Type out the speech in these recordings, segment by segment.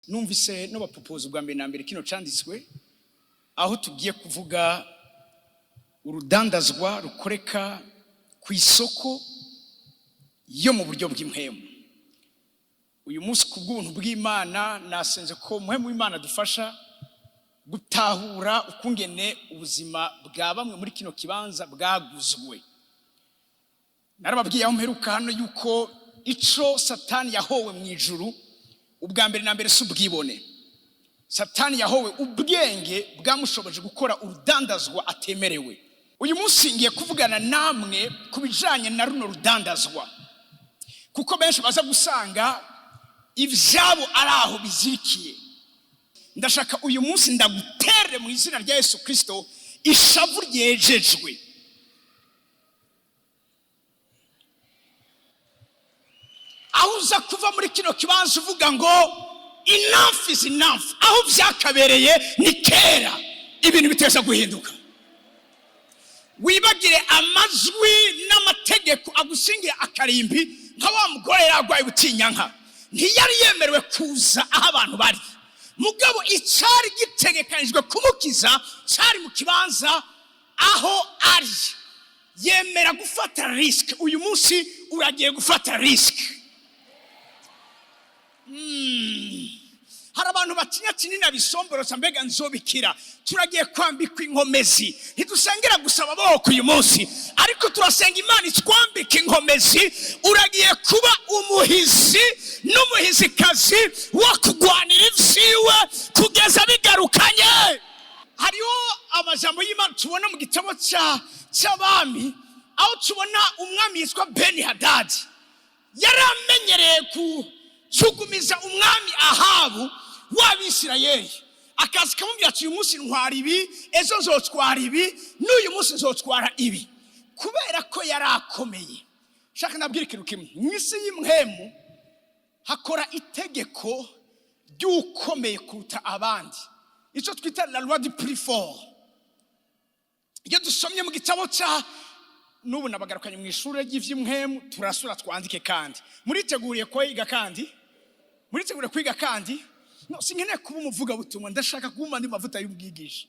numvise no bapropoze ubwa mbere na mbere kino canditswe aho tugiye kuvuga urudandazwa rukoreka kw'isoko yo mu buryo bw'impwemu. Uyu munsi kubw'ubuntu bw'Imana nasenze ko muhemu w'Imana dufasha gutahura ukungene ubuzima bwa bamwe muri kino kibanza bwaguzwe. Narababwiye aho mperuka hano yuko ico Satani yahowe mu ijuru ubwa mbere na mbere subwibone. Satani yahowe ubwenge bwamushoboje gukora urudandazwa atemerewe. Uyu munsi ngiye kuvugana namwe kubijanye na runo rudandazwa, kuko benshi baza gusanga ivyabo araho bizirikiye. Ndashaka uyu munsi ndagutere mu izina rya Yesu Kristo ishavu ryejejwe. Auza kuva muri kino kibanza uvuga ngo enough is enough. Aho vyakabereye ni kera, ibintu biteza guhinduka. Wibagire amajwi n'amategeko agushingira akarimbi nka wa mugore yaragwaye butinyanka. Ntiyari yemerewe kuza aho abantu bari. Mugabo icari gitegekanijwe kumukiza cari mu kibanza aho ari. Yemera gufata risk. Uyu munsi uragiye gufata risk. Hari abantu batinya kinini bisomborotsa mbega nzobikira. Turagiye kwambikwa inkomezi. Ntidusengera gusaba aboko uyu munsi, ariko turasenga Imana itwambika inkomezi. Uragiye kuba umuhizi n'umuhizikazi wo kugwanira ivyiwe kugeza bigarukanye. Hariho amajambo y'Imana tubona mu gitabo cy'abami, aho tubona umwami yitwa Benihadadi yaramenyereye kugumiza umwami Ahabu w'Abisirayeli. Akazi kamubwira ati uyu munsi ntwara ibi, ejo nzotwara ibi, n'uyu munsi nzotwara ibi, kubera ko yarakomeye. Shaka nabwira ikintu kimwe, mw'isi y'impwemu hakora itegeko ry'ukomeye kuruta abandi, ico twita la loi du plus fort. Iyo dusomye mu gitabo n'ubu nabagarukanye mu ishuri ry'ivy'impwemu, turasura twandike kandi muriteguriye kwiga kandi muriteguriye kwiga kandi. No, sinkeneye kuba umuvuga butumwa, ndashaka kuba ndi mavuta y'ubwigisha.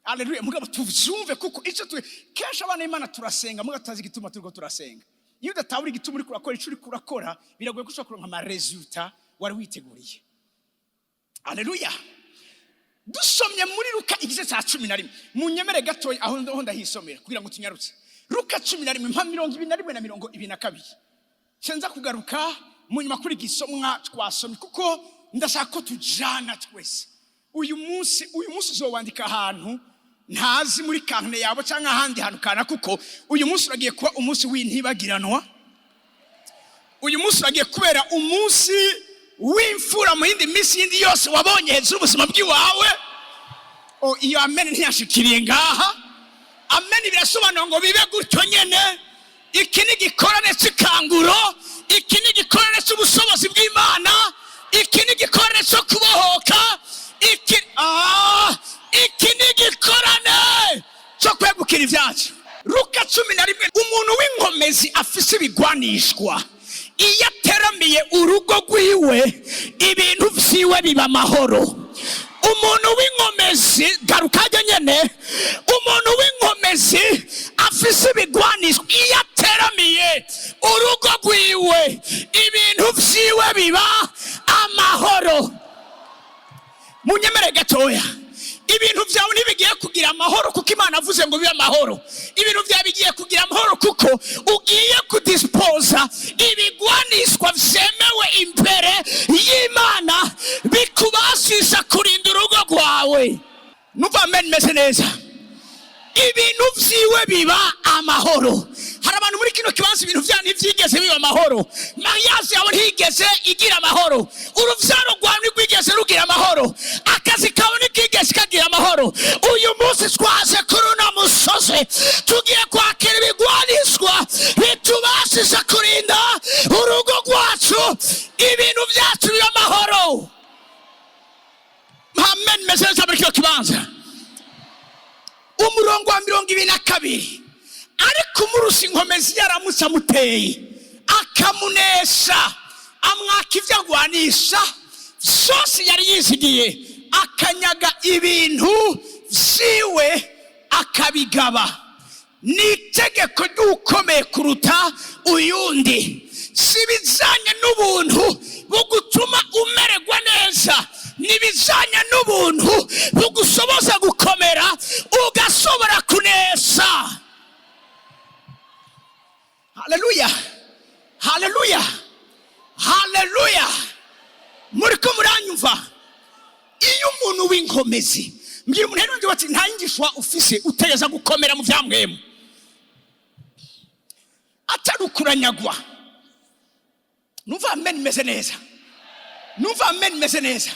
Haleluya. Mugabo tuvyumve kuko ico kesha abana Imana turasenga mugatazi gituma turiko turasenga. Iyo udatahura igituma uri kurakora ico uri kurakora, biragoye ko ushobora kuronka ama resultat wari witeguriye. Haleluya. Dusomye muri Luka igice cya 11. Munyemere gatoya aho ndahisomera kugira ngo tunyarutse. Luka 11 mpa 21 na 22. Cenza kugaruka mu nyuma kuri gisomwa twasomye kuko ndashaka ko tujana twese. Uyu munsi uzowandika ahantu ntazi muri kankne yabo cyangwa ahandi hantu kana, kuko uyu munsi uragiye kuba umunsi w'intibagiranwa. Uyu munsi uragiye kubera umunsi w'imfura mu yindi minsi yindi yose wabonye hejuru ubuzima bw'iwawe. Iyo amen ntiyashikiriye ngaha. Amen birasobanura ngo bibe gutyo nyene. Iki ni gikorane cy'ikanguro, iki ni gikorane cy'ubushobozi bw'Imana, iki ni gikorane cyo kubohoka, iki ni gikorane cyo kwegukira ibyacu. Luka 11. Umuntu w'inkomezi afise ibigwanishwa, iyo ateramiye urugo rwiwe ibintu vyiwe biba amahoro. Umuntu w'inkomezi garukaje nyene, umuntu w'inkomezi afise ibigwanishwa, iyo ateramiye urugo rwiwe ibintu vyiwe biba amahoro. Munyemere gatoya, ibintu vyawe ntibigiye kugira amahoro kuko Imana avuze ngo bibe amahoro. Ibintu vyawe bigiye kugira amahoro kuko ugiye kudisposa ibigwanishwa vyemewe imbere y'Imana bikubashisha kurinda urugo rwawe. Numva amen meze neza. Ibintu vyiwe biba amahoro. Hari abantu muri kino kibanza ibintu vya ntivyigeze biba amahoro. Mariage yawe ntigeze igira amahoro. Uruvyaro rwawe ntigeze rugira amahoro. Akazi kawe ntigeze kagira amahoro. Uyu munsi twaje kuri uno musozi tugiye kwakira ibigwanishwa bitubashisha kurinda urugo rwacu, ibintu vyacu biba amahoro. Amen message muri kino kibanza. Umurongo wa 22. Ariko umurusi inkomezi yaramutse amuteye akamunesha, amwaka ivyo agwanisha vyose yari yizigiye akanyaga ibintu vyiwe akabigaba. Ni itegeko ry'ukomeye kuruta uyundi. Si bizanye n'ubuntu bugutuma umererwa neza, nibizanye n'ubuntu bugusoboza gukomera ugasobora kunesha. Haleluya, haleluya, haleluya. Muriko muranyumva? Iyo umuntu w'inkomezi, mbwira umuntu rero bati nta yingishwa ufise utegeza gukomera mu vyamwemu, atarukuranyagwa. Numva amen meze neza, numva amen meze neza.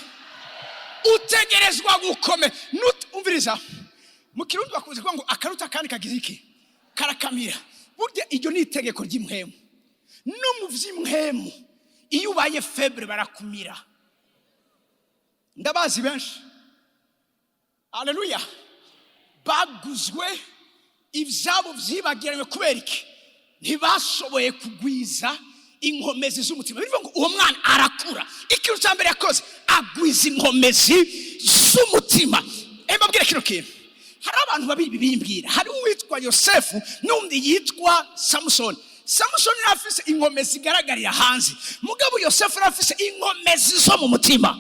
Utegerezwa gukomera. Umviriza, mu Kirundi bakuze ngo akaruta kandi kagize iki? Karakamira. Burya iryo ni itegeko ry'impwemu. No mu vy'impwemu iyo ubaye febre barakumira. Ndabazi benshi, haleluya, baguzwe ivyabo vyibagiranye kubera iki? Ntibashoboye kugwiza inkomezi z'umutima. Bivuga ngo uwo mwana arakura, ikintu cya mbere yakoze agwiza inkomezi z'umutima. Mbabwire kino kintu, hari abantu babiri bimbwira. Hari uwitwa Yosefu n'undi yitwa Samusoni. Samusoni afise inkomezi igaragarira hanze, mugabo Yosefu afise inkomezi zo mu mutima.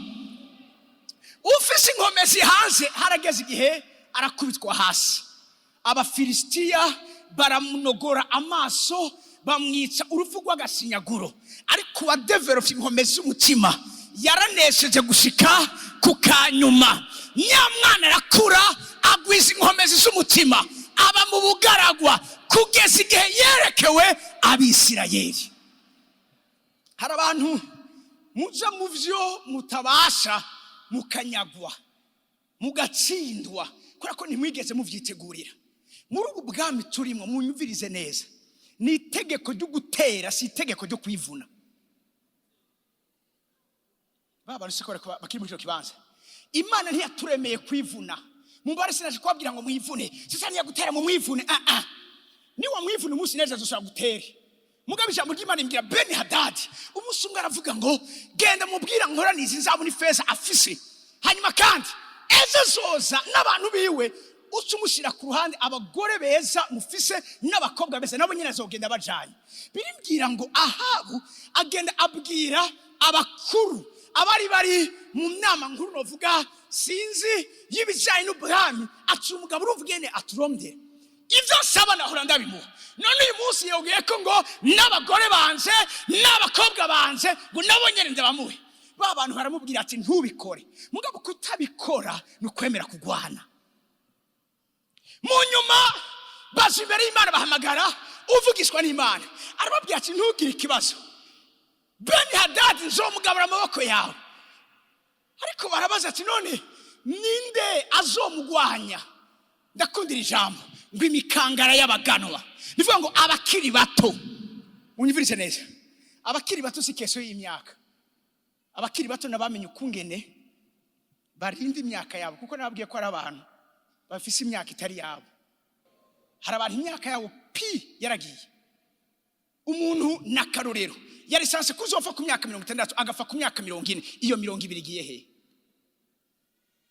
Ufise inkomezi hanze harageze igihe arakubitwa hasi. Abafilisitiya baramunogora amaso, bamwica urupfu rw'agasinyaguro. Ariko wa develop inkomezi z'umutima yaranesheje gushika ku kanyuma. Nyamwana arakura agwiza inkomezi z'umutima, aba mu bugaragwa kugeza igihe yerekewe Abisirayeli. Hari abantu muja mu vyo mutabasha mukanyagwa, mugatsindwa kubera ko ntimwigeze muvyitegurira. Muri ubu bwami turimo munyumvirize neza, ni itegeko ryo gutera, si itegeko ryo kwivuna. Baba rusikore bakiri muri cyo kibanza, Imana ntiyaturemeye kwivuna. Mumbare sinaje kwabwira ngo mwivune, sisa ntiyagutera mu mwivune. Ni wa mwivune umunsi neza zosha gutere. Mugabe ijambo ry'Imana imbwira Beni Hadadi, umunsi umwe aravuga ngo genda mubwira nkoranize inzabu n'ifeza afise, hanyuma kandi ejo zoza n'abantu biwe ucumushira ku ruhande abagore beza mufise n'abakobwa beza nabo nyine azogenda bajanye. Birimbwira ngo Ahabu agenda abwira abakuru abari mu nama nkuru novuga sinzi y'ibijanye n'ubwami, ati umugabo uruvugene aturomde ivyo saba nahora ndabimuha. None uyu munsi yogiye ko ngo n'abagore banje n'abakobwa banje ngo nabo nyene ndabamuhe. Ba bantu baramubwira ati ntubikore, mugabo kutabikora nukwemera kugwana. Mu nyuma baje imbere y'Imana bahamagara uvugishwa n'Imana, arababwira ati ntugire ikibazo, Beni Hadadi nzomugabura amaboko yawe. Ariko barabaza ati none ninde azomugwanya? Ndakundira ijambo ngo imikangara y'abaganwa. Bivuga ngo abakiri bato, unyumvirize neza, abakiri bato si keso y'imyaka. Abakiri bato nabamenye ukungene barinda imyaka yabo, kuko nababwiye ko ari abantu bafise imyaka itari yabo. Hari abantu imyaka yabo yaragiye. Umuntu nakarorero yari sanse kuzopfa ku myaka 60 agafa ku myaka 40, iyo 20 igiye he?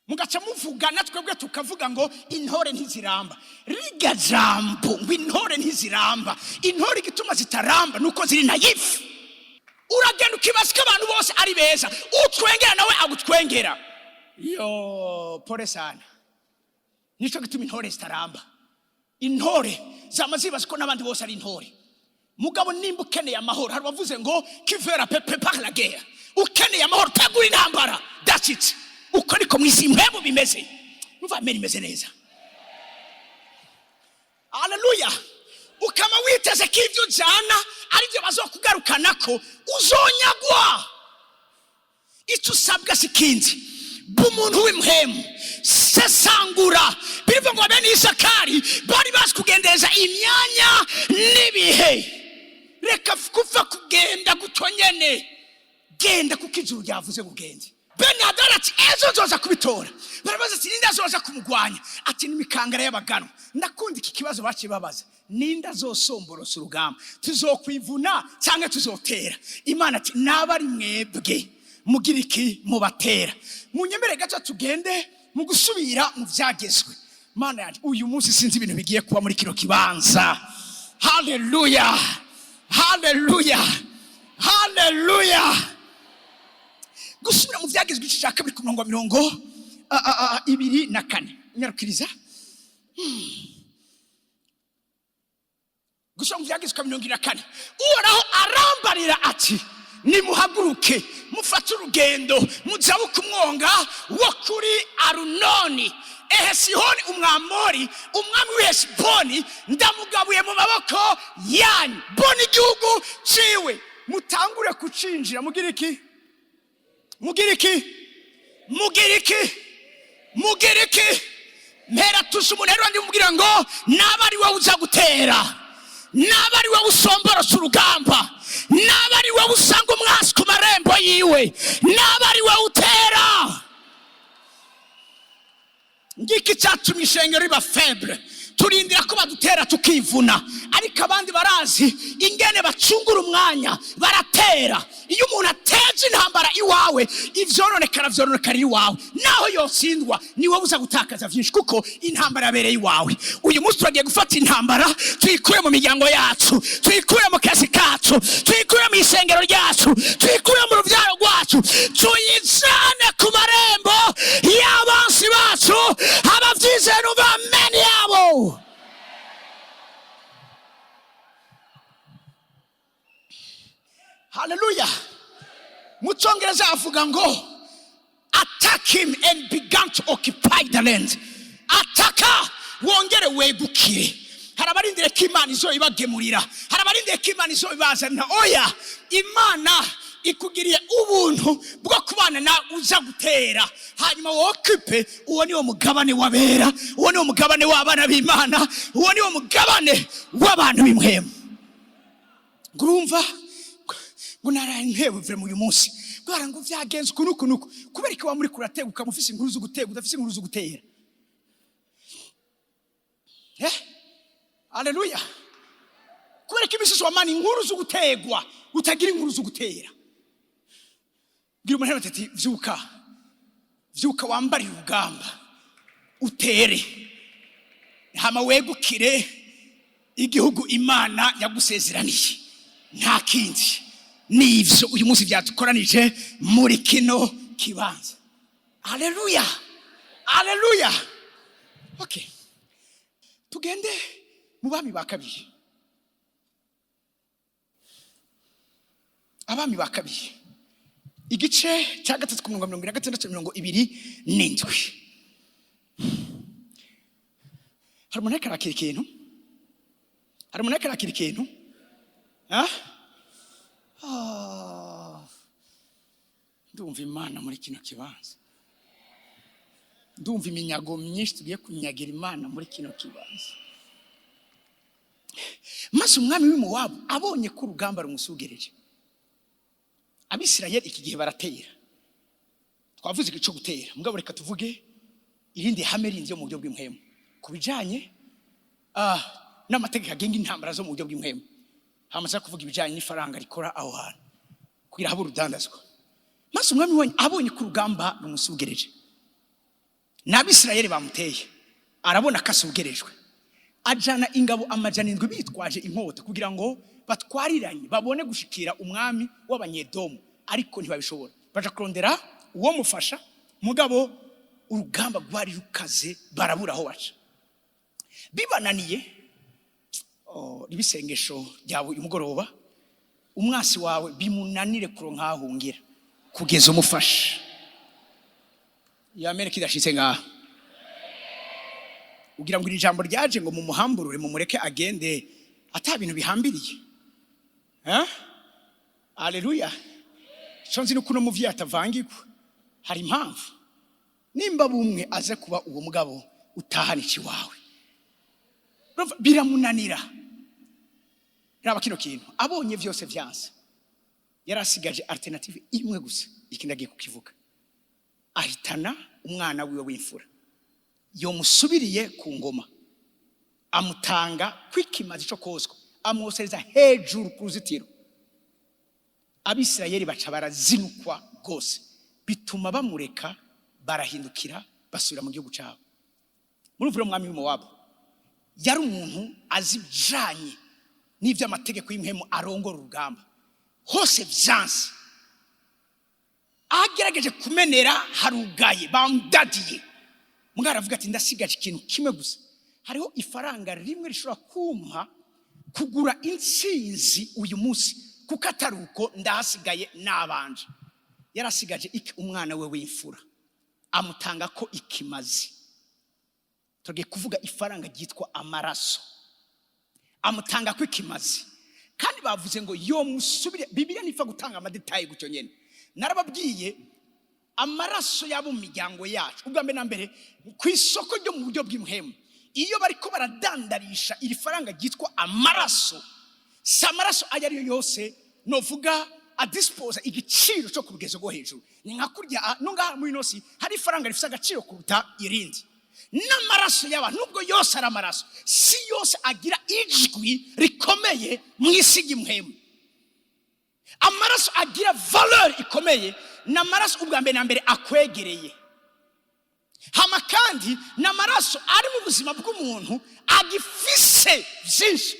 Mugaca muvuga natwebwe tukavuga ngo intore ntiziramba. Riga jambo ngo intore ntiziramba. Intore igituma zitaramba nuko ziri nayifu. Uragenda ukibasika abantu bose ari beza, utwengera nawe agutwengera. Yo pole sana. Nico gituma intore zitaramba. Intore zamazibaza ko nabandi bose ari intore. Mugabo nimba ukeneye amahoro, hari bavuze ngo kivera pepe par la guerre. Ukeneye amahoro tagura intambara. That's it. Uko niko mwisi impwemu bimeze. Numva ameni meze neza. Haleluya. Ukama witeze kivyo jana arivyo bazokugarukanako uzonyagwa. Itusabwa sikindi bumuntu w'impwemu sesangura. Birivuga ngo bene Isakari bari baskugendeza imyanya nibihe. Reka kuva kugenda gutonyene, genda kukijuru ryavuze kugenda. Beni Hadadi ezo zoza kubitora. Barabaza ati ninda zoza kumugwanya, ati nimikangara y'abagano. Ndakundi iki kibazo baci babaza, ninda zosomborosa urugamba, tuzokwivuna cyangwa tuzotera? Imana ati nabari mwebwe mugira iki mubatera. Munyemere gato tugende mu gusubira mu vyagezwe. Mana yanjye uyu munsi sinzi ibintu bigiye kuba muri kino kibanza. Hallelujah, hallelujah, hallelujah. Gusubira mu vyagezwe igice cya 2:24 nyarukiriza. Gusubira mu vyagezwe 24 Uhoraho arambarira ati nimuhaguruke mufate urugendo muzabuka umwonga wo kuri Arunoni Sihoni umwamori umwami w'Heshiboni ndamugabuye mu maboko yanyu. Bona igihugu ciwe mutangure kucinjira. Mugira iki mpera tuzi umuntu rero ndimubwira ngo naba ari wowe uza gutera, naba ari wowe usomborotse urugamba, naba ari wowe usanga umwasi ku marembo yiwe, naba ari wowe utera. Ngiki cyatumye ishengero riba faible. Turindira ko badutera tukivuna, ariko abandi barazi ingene bacungura umwanya baratera. Iyo umuntu ateje intambara iwawe ivyononekara iwawe, naho yotsindwa ni wowe uza gutakaza vyinshi kuko intambara yabereye iwawe. Uyu munsi turagiye gufata intambara tuyikure mu miryango yacu, tuyikure mu kazi kacu, tuyikure mu isengero ryacu, tuyikure mu ruvyaro rwacu, tuyizane ku marembo y'abansi bacu. Abavyizeye n'ubameni yabo. Hallelujah. Mucongereza avuga ngo attack him and began to occupy the land. Ataka wongere wegukire. Harabarindire ko Imana izoyibagemurira, harabarindire ko Imana izoyibazana. Oya, Imana ikugiriye ubuntu bwo kubana na uza gutera, hanyuma wokipe. Uwo niwo mugabane wabera, uwo niwo mugabane w'abana b'Imana, uwo niwo mugabane w'abantu b'impwemu. Ngurumva ngo naraye ntebuvire mu uyu munsi gwara ngo vyagenze kunukunuku kubera ko wa muri kurateguka mufise inkuru zo gutega udafise inkuru zo gutera. Haleluya. Kubera ko ibisusu wamani inkuru zo gutegwa utagira inkuru zo gutera. Gira umuntu ati vyuka wambari urugamba utere, hama wegukire igihugu Imana yagusezeraniye. Nta kindi nivyo uyu munsi byatukoranije muri kino kibanza. Haleluya, haleluya. Okay, tugende mu bami ba kabiri. Abami ba kabiri igice cya 3:26-27. Hari umuntu arakira ikintu? Ndumva Imana muri kino kibanza. Ndumva iminyago myinshi tugiye kunyagira Imana muri kino kibanza. Maze umwami w'Imowabu abonye ko urugamba rumusugereje. Abisirayeli iki gihe baratera. Twavuze igice gutera, mugabo reka tuvuge irindi hame rindi yo mu buryo bw'impwemu kubijanye n'amategeko agenga intambara zo mu buryo bw'impwemu. Hamaze kuvuga ibijanye n'ifaranga rikora aho hantu kugira habe urudandazwa. Maze umwami abonye ko urugamba rumusugereje, n'Abisirayeli bamuteye, arabona kasugerejwe, ajana ingabo 700 bitwaje inkota kugira ngo batwariranye babone gushikira umwami w'Abanyedomu, ariko ntibabishobora. Baja kurondera uwo mufasha, mugabo urugamba rwari rukaze barabura aho baca. Bibananiye ibisengesho ryawe uyu mugoroba, umwasi wawe bimunanire kuronka ahungira kugeza umufasha. Yamene kidashitse ngaha. Ugira ngo iri jambo ryaje ngo mumuhamburure mumureke agende ata bintu bihambiriye. Haleluya. Shonzi nukuno muvyi atavangirwa. Hari impamvu. Nimba bumwe aze kuba uwo mugabo utahanici wawe, biramunanira. Raba kino kintu abonye vyose vyanse, yarasigaje alternative imwe gusa, ikindagiye kukivuga. Ahitana umwana wiwe w'imfura, yomusubiriye ku ngoma, amutanga kwikimazi cyo kozwa, amusereza hejuru ku ruzitiro. Abisirayeli baca barazinukwa rwose bituma bamureka barahindukira basubira mu gihugu cyabo. Muri umwami w'Imowabu yari umuntu azi bijanye n'ivyo amategeko y'impwemu arongora urugamba hose vyanse. Agerageje kumenera harugaye bamdadiye, mugara avuga ati ndasigaje ikintu kimwe gusa, hariho ifaranga rimwe rishobora kumpa kugura intsinzi uyu munsi, kuko ataruko ndahasigaye nabanje. Yarasigaje umwana we w'imfura, amutanga ko ikimazi. Tugiye kuvuga ifaranga ryitwa amaraso, amutanga ko ikimazi. Kandi bavuze ngo yo musubire, Bibiliya nifa gutanga amadetaye gutyo nyene. Narababwiye amaraso yabo mu miryango yacu. Ubwa mbere na mbere kw'isoko ryo mu buryo bw'impwemu, iyo bariko baradandarisha iri faranga ryitwa amaraso, si amaraso ayo ari yo yose novuga adispose igiciro cyo ku rugezo rwo hejuru. Ni nka kurya nunga muri nosi hari ifaranga rifite agaciro kuruta irindi. N'amaraso y'abantu nubwo yose ari amaraso, si yose agira ijwi rikomeye mu isi y'impwemu. Amaraso agira valeur ikomeye, n'amaraso ubwa mbere na mbere akwegereye. Hama kandi n'amaraso ari mu buzima bw'umuntu agifise byinshi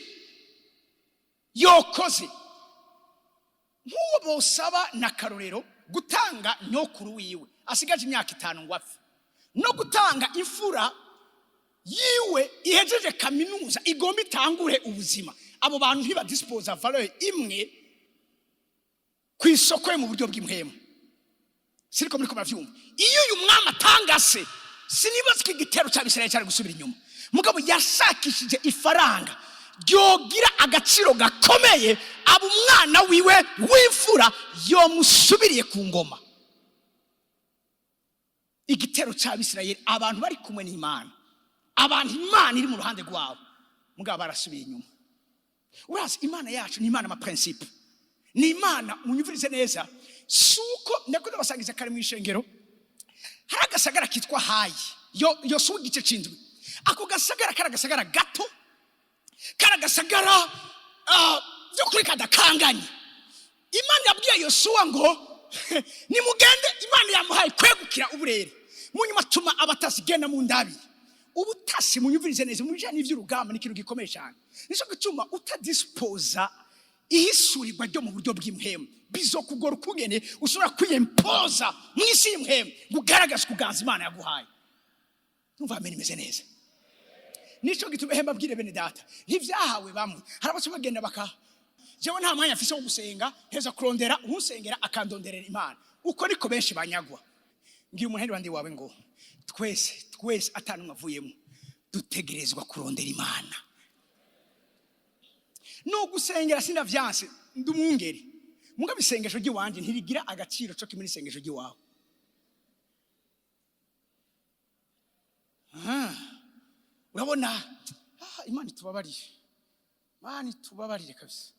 yokoze. Nk'uwo bosaba na karorero gutanga nyokuru wiwe asigaje imyaka 5 ngo apfe, no gutanga imfura yiwe ihejeje kaminuza igomba itangure ubuzima. Abo bantu ntibadisposa valeur imwe kw'isoko mu buryo bw'impwemu. Siriko muri ko bavyumva. Iyo uyu mwami atangase, sinibaza igitero cy'Abisirayeli cyari gusubira inyuma. Mugabo yashakishije ifaranga ryogira agaciro gakomeye, abo umwana wiwe w'imfura yo musubiriye ku ngoma. Igitero cy'Abisirayeli, abantu bari kumwe n'Imana, abantu Imana iri mu ruhande rwabo, mugabo barasubiye inyuma. Urazi Imana yacu ni Imana ma principe, ni Imana munyumvirize neza. Suko nakuda basangiza kare mu ishengero, hari agasagara kitwa Hayi, yo suko igice c'indwi. Ako gasagara karagasagara gato, karagasagara byo kuri kadakanganye. Imana yabwiye Yosuwa ngo nimugende, Imana yamuhaye kwegukira uburere, munyuma tuma abatazigenda mu ndabi. Ubutasi munyumvirize neza, mujanye ivy'urugamba ni kintu gikomeye cyane. Nico gituma utadisposa ihisurirwa ryo mu buryo bw'impwemu, bizokugora ukugene usubira kwiyempoza mu isi y'impwemu gugaragaza kuganza Imana yaguhaye. Numva amene meze neza. Nico gituma hemba bwire bene data, ntivyahawe bamwe. Hari abacu bagenda baka jewe nta mwanya afise wo gusenga, heza kurondera umusengera akandonderera Imana. Uko niko benshi banyagwa. Ngiye umuheri wandi wawe ngo twese atanumwe avuyemo dutegerezwa kurondera Imana. No gusengera sinavyanse ndumungeri, muga bisengesho ry'iwanje ntirigira agaciro cyo kimwe isengesho ry'iwawe. Urabona Imana itubabarire, Imana itubabarire kabisa.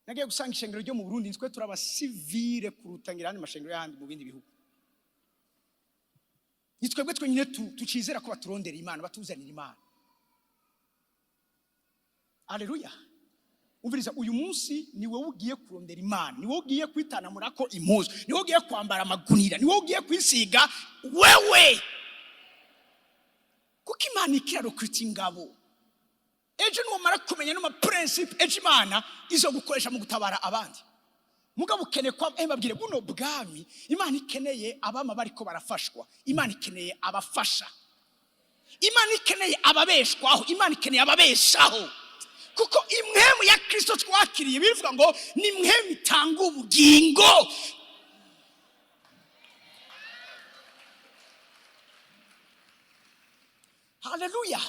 Nagiye gusanga ishengero ryo mu Burundi, twe turaba civile kurutangira andi mashengero y'ahandi mu bindi bihugu. Nitwebwe twenyine tucizera ko baturondera Imana, batuzanira Imana. Haleluya. Umviriza, uyu munsi ni wowe ugiye kurondera Imana, ni wowe ugiye kwitana murako impuzu, ni wowe ugiye kwambara amagunira, ni wowe ugiye kwisiga wewe. Kuko Imana ikiraro kwita ingabo. Ejo numara kumenya no ma principe ejo Imana izo gukoresha mu gutabara abandi. Mugabo ukene kwa mbabwire buno bwami, Imana ikeneye abama bariko barafashwa, Imana ikeneye abafasha, Imana ikeneye ababeshwaho, Imana ikeneye ababeshaho. Kuko impwemu ya Kristo twakiriye bivuga ngo ni impwemu itanga ubugingo. Haleluya.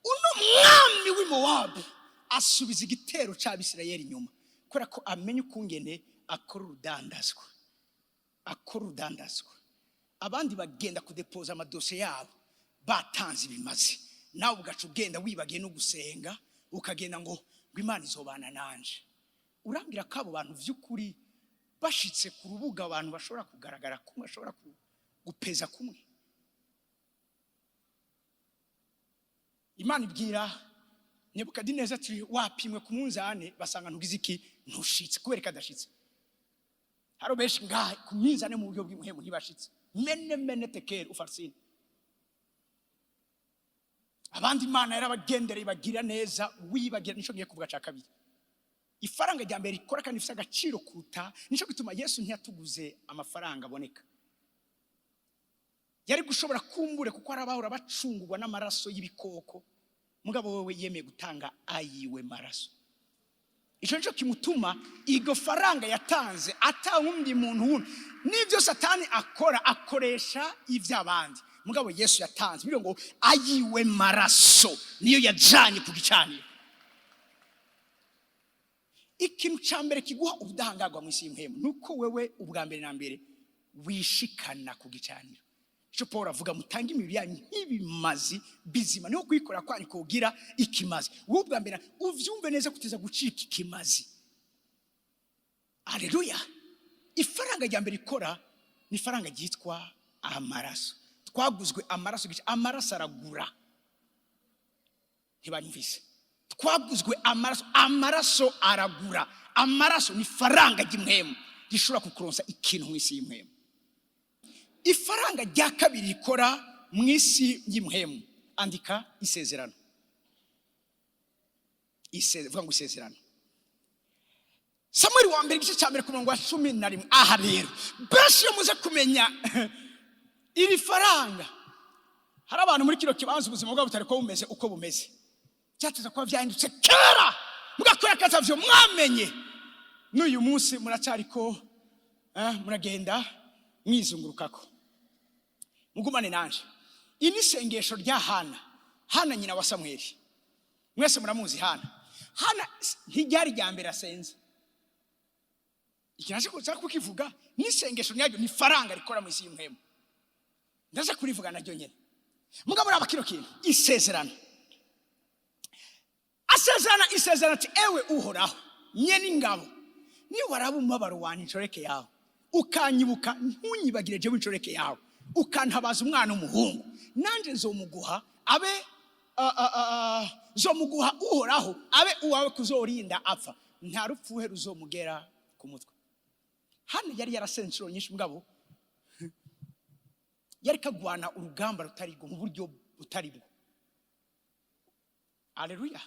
Uno mwami w'Imowabu asubiza igitero cy'Abisirayeli inyuma, kubera ko amenye ukungene akora urudandazwa. Abandi bagenda kudepoza amadose yabo batanze ibimazi, nawe ugaca ugenda wibagiye no gusenga, ukagenda ngo Imana izobana nanje. Urambwira ko abo bantu vy'ukuri bashitse ku rubuga abantu bashobora kugaragara kumwe, bashobora gupeza kumwe. Imana ibwira Nebukadineza ati wapimwe ku munzane basanga ntugize iki, ntushitse, kubereka adashitse. haro benshi ngahe kumizane mu buryo bw'impwemu ntibashitse mene tekere ufarsine abandi Imana yarabagendereye bagira neza wibagira nico ngiye kuvuga ca kabiri ifaranga rya mbere ikora kandi ifite agaciro kuruta nico gituma Yesu ntiyatuguze amafaranga aboneka yari gushobora kumbure kuko arabahora bacungurwa n'amaraso y'ibikoko mugabo wewe yemeye gutanga ayiwe maraso ico nico kimutuma igo faranga yatanze atawundi muntu wundi nivyo satani akora akoresha ivy'abandi mugabo Yesu yatanze biro ngo ayiwe maraso niyo yajanye ku gicaniro ikintu cyambere kiguha ubudahangarwa mu isi y'impwemu nuko wewe ubwa mbere na mbere wishikana ku gicaniro cyo Paul avuga mutanga imibiri yanyu nk'ibimazi bizima niho kwikora kwani kugira ikimazi wowe ubwa mbere uvyumve neza kuteza gucika ikimazi haleluya ifaranga rya mbere ikora ni faranga ryitwa amaraso twaguzwe amaraso amaraso aragura ntibanyumvise twaguzwe amaraso aragura amaraso ni faranga ry'impwemu gishobora kukuronsa ikintu mu isi y'impwemu ifaranga rya kabiri ikora mu isi y'impwemu andika isezerano vuga ngo isezerano Samuel wa mbere igice cya mbere ku murongo wa 11 aha rero benshi muze kumenya iri faranga hari abantu muri kino kibanza ubuzima bwabo butari ko bumeze uko bumeze cyateza kwa vyahindutse kera mugakora katavyo mwamenye n'uyu munsi muracari ko muragenda mwizungurukako mugumane nanje ini sengesho rya Hana nyina wa Samueli mwese muramuzi Hana ntiryari rya mbere asenze ikinaje kuza kukivuga ni sengesho nyaryo ni faranga rikora mu isi y'impwemu ndaza kurivuga naryo nyene mugabo raba kino kintu isezerano isezerano ati ewe uhoraho nyene ingabo ni waraba umubabaro wanje inshoreke yawe ukanyibuka ntunyibagire je inshoreke yawe ukantabaza umwana umuhungu nanje nzomuguha abe zomuguha uhoraho abe uwawe kuzorinda apfa nta rupfuhe ruzomugera ku mutwe hano yari yarasenshuro nyinshi mugabo yari kagwana urugamba rutarigo mu buryo butarigo haleluya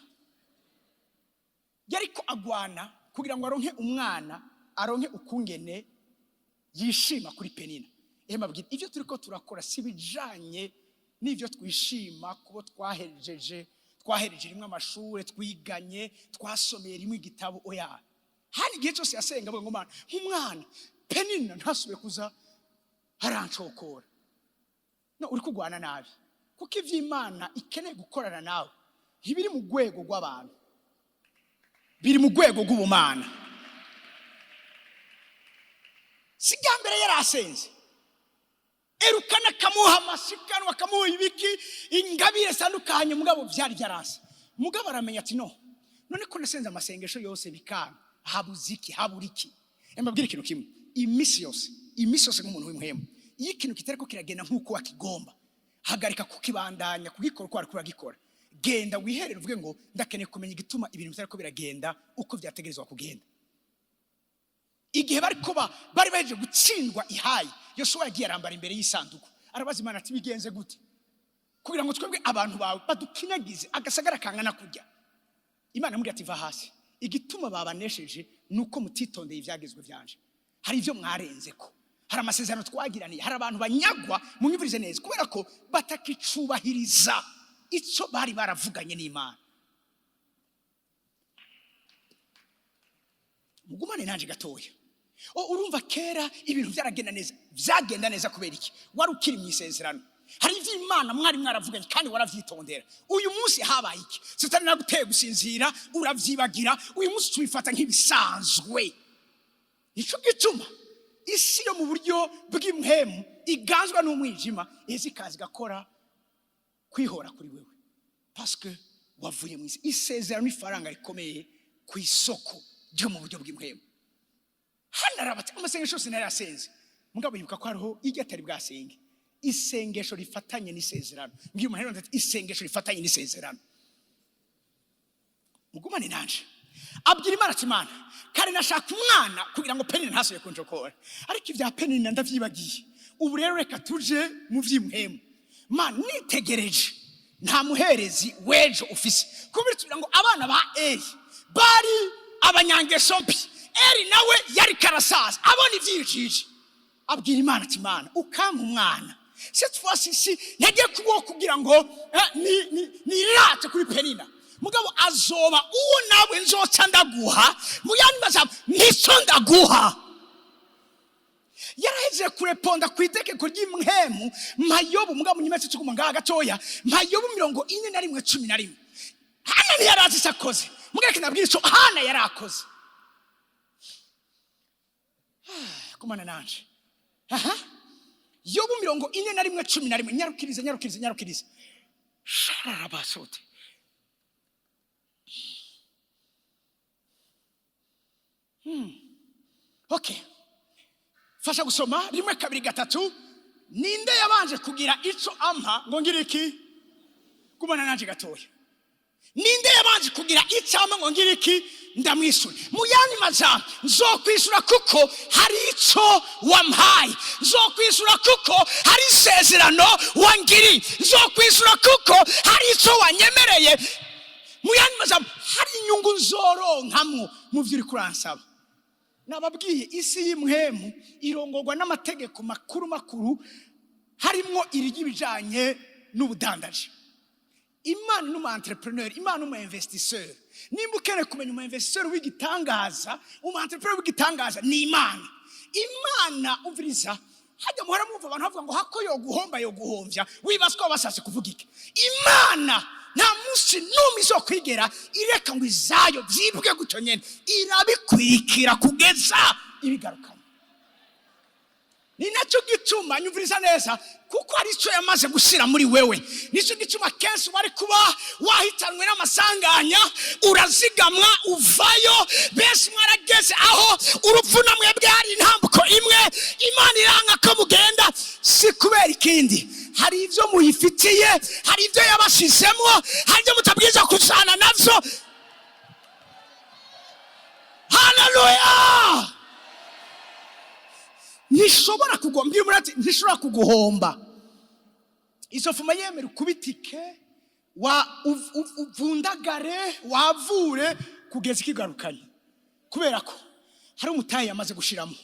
yari ko agwana kugira ngo aronke umwana aronke ukungene yishima kuri Penina mabwira ivyo turiko turakora sibijanye n'ivyo twishima kubo twahereje rimwe amashure twiganye twasomeye rimwe igitabo oya hani gihe cyose yasenga ngo mana umwana Penina ntasubiye kuza harancokora no uri kugwana nabi kuko ivy'Imana ikeneye gukorana nawe ntibiri mu gwego rw'abantu biri mu gwego rw'ubumana sigambere yarasenze erukana kamuha masikanwa kamuha ibiki ingabire sandukanye mugabo vyari byarase mugabo aramenya ati no none ko nasenze amasengesho yose bikanga haburiki mbabwira ikintu kimwe imisi yose nk'umuntu w'impwemu iyo ikintu kitari ko kiragenda nk'uko wakigomba hagarika kukibandanya kugikora uko ari gikora genda wiherere uvuge ngo ndakeneye kumenya igituma ibintu bitari ko biragenda uko byategerezwa kugenda igihe bari baje gutsindwa ihayi Yosuwa yagiye arambara imbere y'isanduku arabaza Imana ati bigenze gute kugira ngo twebwe abantu bawe badukinagize agasagara kangana kujya Imana muri ati va hasi igituma babanesheje nuko mutitondeye ivyagezwe byanje hari ivyo mwarenze ko hari amasezerano twagiraniye hari abantu banyagwa mu nyumvirize neza kubera ko batakicubahiriza ico bari baravuganye n'Imana mugumane nanje gatoya urumva kera ibintu byagenda neza kubera iki wari ukiri mu isezerano hari ivy'Imana mwari mwaravuganye kandi waravyitondera uyu munsi habaye iki sitani naguteye gusinzira uravyibagira uyu munsi tubifata nk'ibisanzwe ico gituma isi yo mu buryo bw'impwemu iganzwa n'umwijima izikazi gakora kwihora kuri wewe parce que wavuye mu isi isezerano ifaranga rikomeye kw'isoko ryo mu buryo bw'impwemu hano arabati amasengesho sinari asenze mugabo yibuka ko hariho iryo atari bwasenge isengesho rifatanye n'isezerano ngiye umuntu ati isengesho rifatanye n'isezerano mugumane nanje abwira Imana ati Imana kare nashaka umwana kugira ngo Penina ntasuye kunjokora, ariko ibya Penina ndavyibagiye. Ubu rero reka tuje mu vy'impwemu. Mana nitegereje nta muherezi wejo ufise, kugira ngo abana ba Eli bari abanyangeso mbi, Eli nawe yari karasaza abona ivyijiji. Abwira Imana ati Imana ukampa umwana, cette fois-ci nagiye kugira ngo ni rate kuri Penina, mugabo azoba uwo nawe nzoca ndaguha, muyandi mazamu nico ndaguha. Yaraheze kureponda kwitegeko ry'impwemu Mayobu, mugabo nyimetse cyo kumunga gatoya, Mayobu 41:11. Hana ntiyarazi sakoze, mugabo nabwira ico Hana yarakoze. Kumana nanje. Yobu 41:11. Nyarukiriza. Sharabasote. Okay. Fasha gusoma 1, 2, 3. Ninde yabanje kugira ico ampa ngo ngire iki? Kumana nanje gatoya. Ninde yabanje kugira ico ampa ngo ngire iki? Ndamwisura. Muyani maza nzokwishura kuko hari ico wampaye. Nzokwishura kuko hari isezerano wangiri. Nzokwishura kuko hari ico wanyemereye. Muyani maza hari inyungu nzoronkamwo mu vy'uri kuransaba. Nababwiye isi y'impwemu irongorwa n'amategeko makuru harimo iry'ibijanye n'ubudandaji. Imana n'umu entrepreneur, Imana n'umu investisseur. Nimba ukene kumenya umu investisseur w'igitangaza, umu entrepreneur w'igitangaza ni Imana. Imana umviriza, hajya muhora mwumva abantu bavuga ngo hako yo guhomba yo guhomvya, wibaswa basase kuvuga iki? Imana nta musi n'umwe izokwigera ireka ngo izayo vyibwe gutyo nyene, irabikwikira kugeza ibigarukana. Ni naco gituma nyumviriza neza, kuko ari cyo yamaze gushira muri wewe. Nico gituma kenshi wari kuba wahitanwe n'amasanganya, urazigamwa uvayo, bese mwarageze aho urupfu namwe bwari intambuko imwe, Imana iranga ko mugenda. Si kubera ikindi, hari ivyo muhifitiye, hari ivyo yabashizemo, hari ivyo mutabwiza kuzana navyo. Hallelujah! Nishobora kugombye umurati, nishobora kuguhomba. Isofuma yemera kubitike uvundagare wavure kugeza ikigarukanye, kubera ko hari umutayi yamaze gushiramo.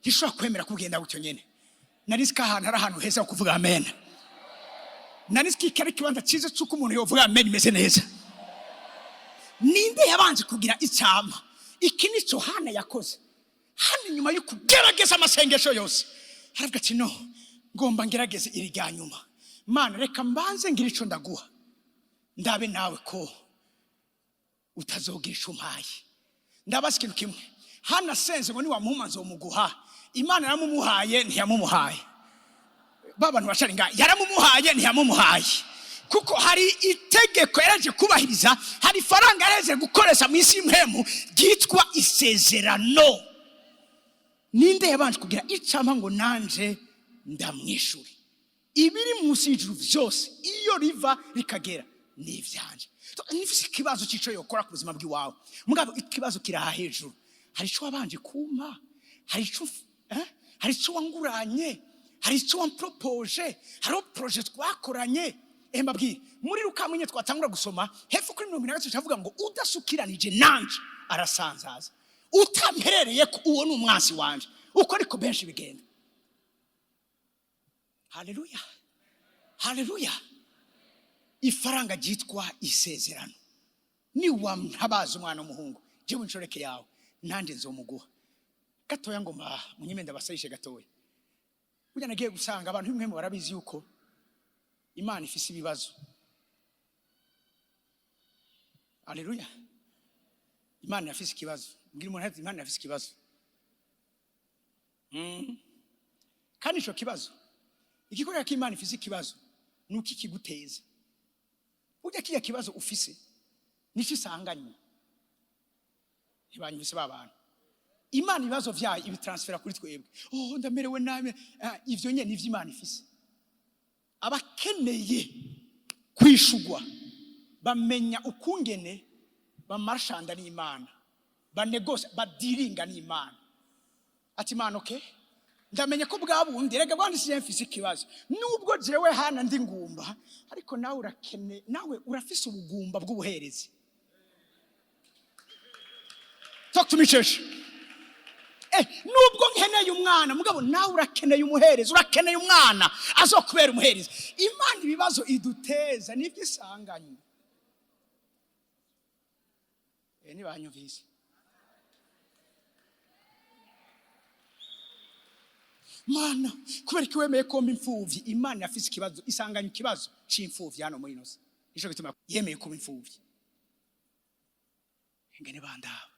Nishobora kwemera kugenda gutyo nyene. Narisika ahantu ari ahantu heza kuvuga amen. Narisika ikari kibanza cyiza cyuko umuntu yovuga amen imeze neza. Ninde yabanje kugira icyama? Iki nico Hana yakoze. Hana nyuma yo kugerageza amasengesho yose, haravuga ati no, ngomba ngerageze iri rya nyuma. Mana reka mbanze ngira ico ndaguha, ndabe nawe ko utazogira ico umpaye. Ndabaza ikintu kimwe, Hana senze ngo ni wa muhuma nzomuguha, Imana yaramumuhaye ntiyamumuhaye. Babantu bashari nga yaramumuhaye ntiyamumuhaye, kuko hari itegeko yaraje kubahiriza, hari faranga yaraje gukoresha mu isi y'impwemu ryitwa isezerano. Ninde yabanje kugira icampa ngo nanje ndamwishuri? Ibiri munsi y'ijuru vyose iyo riva rikagera ni ivyanje. Nifise ikibazo c'ico yokora ku buzima bw'iwawe, mugabo ikibazo kiraha hejuru. Hari ico wabanje kumpa, hari ico wanguranye, hari ico wampropoje, hari project twakoranye. Mbabwire muri Rukamwenye twatangura gusoma hepfo kuri 100 cyavuga ngo udasukiranije nanje arasanzaza, utamperereye ko uwo ni umwasi wanje. Uko ariko benshi bigenda. Haleluya, haleluya. Ifaranga ryitwa isezerano. Ni wamhabaza umwana w'umuhungu, jewe nshoreke yawe nanje nzomuguha. Gatoya ngomba munyemenda basayishe gatoya. Burya nagiye gusanga abantu bimwe barabizi yuko Imana ifise ibibazo. Haleluya. Imana yafise ikibazo. Ngira umuntu ati Imana yafise ikibazo. Kandi ico kibazo igikorera ko Imana ifise ikibazo nuko ikiguteza. Burya kiya kibazo ufise nico isanganye. Ntibanyise babantu. Imana ibibazo vyayo ibitransfera kuri twebwe. Oh ndamerewe nawe, ivyo nyene nivyo Imana ifise. Abakeneye kwishugwa bamenya ukungene bamarshanda n'Imana banegose badiringa n'Imana ati Imana okay ndamenye ko bwabundi rega bwandi mfise ikibazo nubwo jewe hana ndi ngumba ariko nawe urakene nawe urafise ubugumba bw'ubuherezi. Talk to me church. Nubwo nkeneye umwana mugabo nawe urakeneye umuherezi urakeneye umwana azokubera umuherezi. Imana ibibazo iduteza nibyo isanganye. Ni banyumvise. Mana kubera ko wemeye komba imfuvyi Imana yafise ikibazo isanganye ikibazo c'imfuvyi hano muri nose. Nico gituma yemeye komba imfuvyi. Ngene bandaba.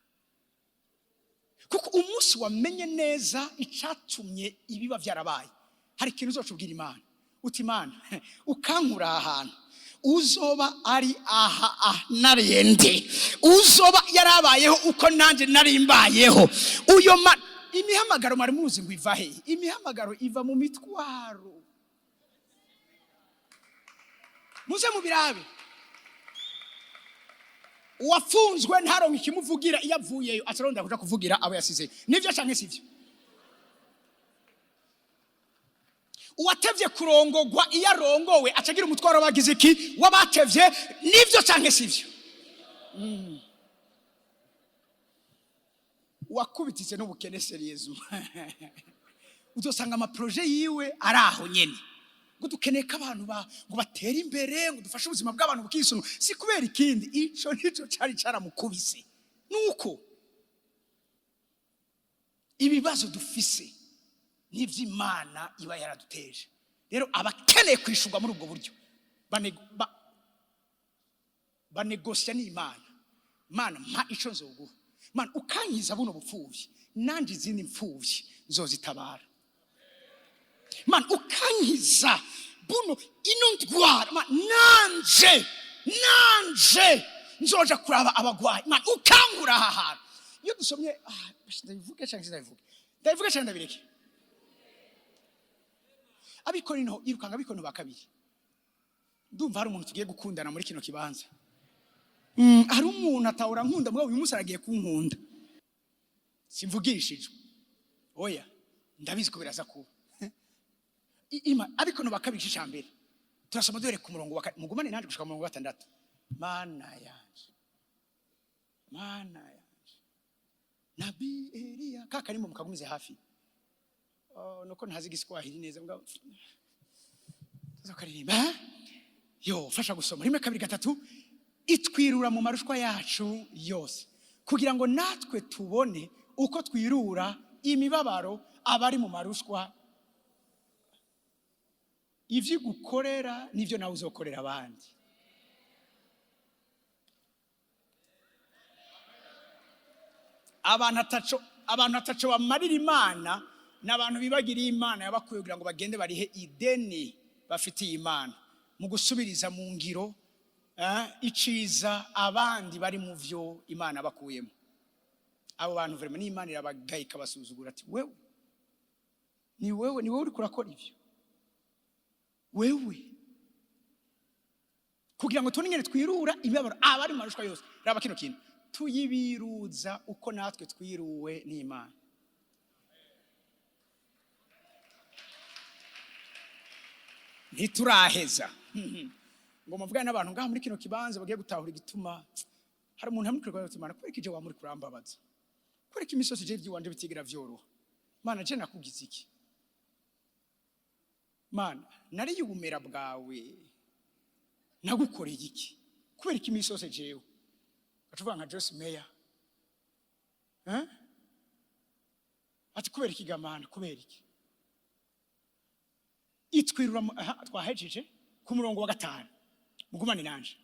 Kuko umunsi wamenye neza icatumye ibiba vyarabaye hari ikintu uzocubwira Imana uti Imana ukankura ahantu uzoba ari aha narende uzoba yarabayeho uko nanje nari mbayeho uyo imihamagaro mari muzi ngo iva he? Imihamagaro iva mu mitwaro. Muze mu birabe uwafunzwe ntaronka ikimuvugira iyo avuyeyo acaronda kuja kuvugira abo yasize. Nivyo canke sivyo? Uwatevye kurongogwa iyo arongowe acagira umutwaro bagize iki wabatevye. Nivyo canke sivyo? Wakubititse n'ubukene seriezo uzosanga ama projet yiwe araho nyene ngo dukeneye ko abantu ngo batera imbere ngo dufashe ubuzima bw'abantu bukisunu. Si kubera ikindi ico nico cari caramukubise nuko ibibazo dufise n'ivy'Imana iba yaraduteje. Rero abakeneye kwishurwa muri ubwo buryo banegosya n'Imana. Mana mpa ico nzoguha. Mana ukankiza buno bupfuvyi nanje izindi mpfuvyi nzozitabara. Mana ukankiza buno ino ndwara nanje nzoja kuraba abagwayi. Mana ukankura aha hantu. Iyo dusomye ndabivuga cyangwa sindabivuga ndabivuga cyangwa ndabireke abikorino irukanga abikorino bakabiri. Ndumva hari umuntu tugiye gukundana muri kino kibanza. Hari umuntu atahora nkunda mugabo uyu munsi aragiye kunkunda. Simvugishijwe. Oya ndabizi ko biraza kuba. Abikono bakabiri cyambere. Turasoma dore ku murongo mugumane nanje gushika mu murongo wa 6. Mana yanje. Nabi Elia kakarimo mukagumize hafi. Nuko ntazi Giswahili neza mugabo. Tuzakaririmba. Yo fasha gusoma. Rimwe kabiri gatatu. Itwirura mu marushwa yacu yose kugira ngo natwe tubone uko twirura imibabaro abari mu marushwa. Ivyo gukorera nivyo nawe uzokorera abandi. Abantu ataco bamarira Imana n'abantu bibagiriye Imana yabakuye kugira ngo bagende barihe ideni bafitiye Imana mu gusubiriza mu ngiro iciza abandi bari mu vyo Imana bakuyemo. Abo bantu vraiment n'Imana irabagayika basuzugura ati wewe ni uri kurakora ivyo wewe kugira ngo tubone twirura imibabaro abari mu marushwa yose. Raba kino kintu tuyibiruza uko natwe twiruwe n'Imana. Ntituraheza ngo muvugane n'abantu ngaha muri kino kibanza bagiye gutahura igituma hari umuntu hamwe kurwa Imana kwereka ije wa muri kurambabaza kwereka imisozi je by'iwanje bitigira vyoroha. Mana je nakugize iki? Mana nari yubumera bwawe nagukoreye iki? Kwereka imisozi jewe atuvuga nka Jose Meya ati kubera iki gamana kubera iki? Itwirura twahejeje ku murongo wa 5 mugumane nanje.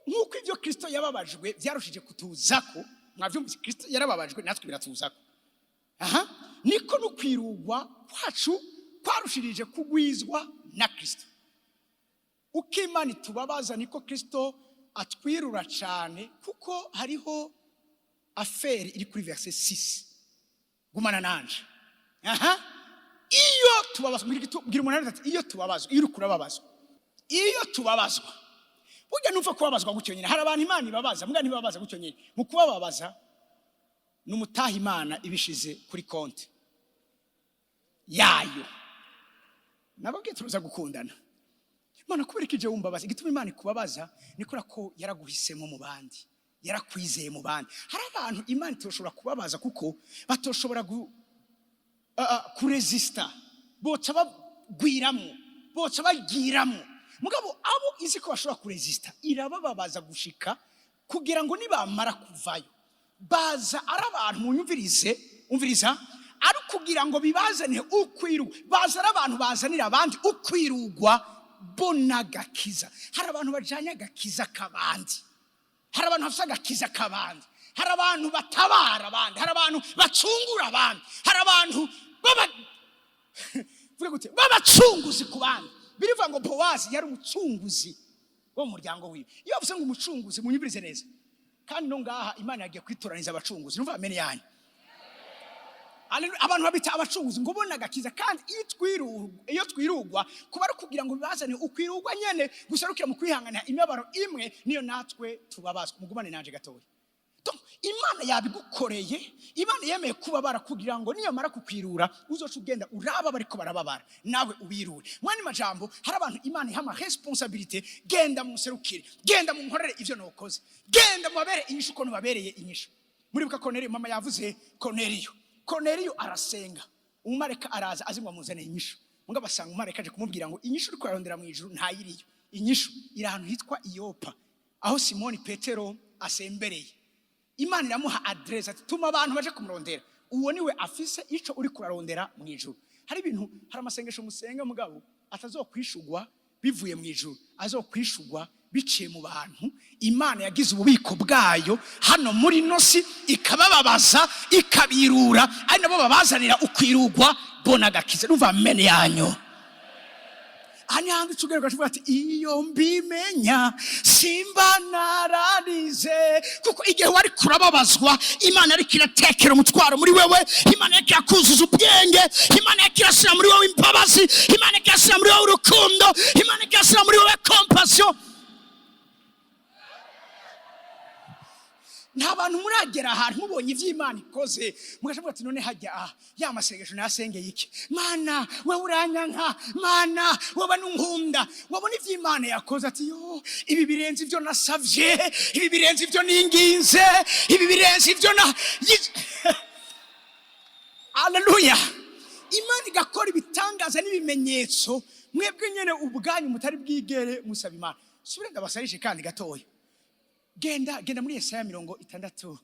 Nk'uko ivyo Kristo yababajwe vyarushije kutuzako mwavyumvise Kristo yarababajwe natwe biratuzako. Niko nukwirugwa kwacu kwarushirije kugwizwa na Kristo. Uko Imana tubabaza niko Kristo atwirura cyane kuko hariho affaire iri kuri verset 6. Gumana nanje. Iyo tubabazwa ngira umuntu ati iyo tubabazwa iyo kurababazwa iyo tubabazwa burya numva kubabazwa gutyo nyine. Hari abantu Imana ibabaza, mbwa ntibabaza gutyo nyine. Mu kubabaza n'umutaha Imana ibishize kuri konti yayo. Nababwiye turuza gukundana. Imana kubereka ije wumbabaza, igituma Imana ikubabaza nikora ko yaraguhisemo mu bandi, yarakwizeye mu bandi. Hari abantu Imana itoshobora kubabaza kuko batoshobora kuresista, boca bagwiramo, boca bagiramo. Mugabo abo izi ko bashobora kuresista, irabababaza gushika kugira ngo nibamara kuvayo baza ari abantu umviriza ari kugira ngo bibazane ukwiru, baza ari abantu bazanira abandi ukwirugwa bona gakiza. Hari abantu bajanya gakiza kabandi, hari abantu bafite gakiza kabandi, hari abantu batabara abandi, hari abantu bacungura abandi, hari abantu babacunguzi ku bandi. Birivuga ngo Bowazi yari umucunguzi wo mu muryango wiwe. Iyo bavuze ngo umucunguzi munyibirize neza, kandi no ngaha Imana yagiye kwitoraniza abacunguzi. Numva amene yanyu. Abantu babita abacunguzi ngo bona gakiza. Kandi iyo twirugwa kuba ari kugira ngo bibazane ukwirugwa nyene gusarukira mu kwihangana imibabaro imwe niyo natwe tubabazwa. Mugumane nanje gatoya. Imana yabigukoreye, Imana yemeye kubabara kugira ngo niyo mara kukwirura uzoca ugenda uraba bariko barababara nawe ubirure. Mwani majambo, hari abantu Imana ihama responsabilité, genda muserukire, genda munkorere ivyo nokoze, genda mubabere inyishu ko nubabereye inyishu. Muribuka Korneliyo, mama yavuze Korneliyo arasenga, umumareka araza azingwa muzane inyishu. Munga basanga umumareka aje kumubwira ngo inyishu uri kwarondera mu ijuru ntayiriyo. Inyishu iri ahantu hitwa Iyopa, aho Simoni Petero asembereye. Imana iramuha adresse ati tuma abantu baje kumurondera, uwo niwe afise ico uri kurarondera mu ijuru. Hari ibintu, hari amasengesho musenga mugabo atazokwishugwa bivuye mu ijuru, azokwishugwa biciye mu bantu. Imana yagize ububiko bwayo hano muri nosi, ikabababaza ikabirura, ari nabo babazanira ukwirugwa bona gakiza. Numva amene yanyu. Ani handu chugero kashivuga ati iyo mbimenya simba nararize. Kuko igihe wari kurababazwa Imana ari kiratekera umutwaro muri wewe, Imana yakikuzuza ubwenge, Imana yakirasira muri wewe imbabazi, Imana yakirasira muri wewe urukundo, Imana yakirasira muri wewe compassion. Nta bantu muragera ahantu mubonye ivy'Imana ikoze mugashavuga ati none hajya ya masengesho nasengeye iki, Mana wewe uranyanka, Mana wewe nunkunda, wabona ivy'Imana yakoze ati yo ibi birenze ivyo nasavye, ibi birenze ivyo ninginze, ibi birenze ivyo na Haleluya. Imana igakora ibitangaza n'ibimenyetso mwebwe nyene ubwanyu mutari bwigere musaba Imana. Subira ndabasarishe kandi gatoya. Genda muri Yesaya 60.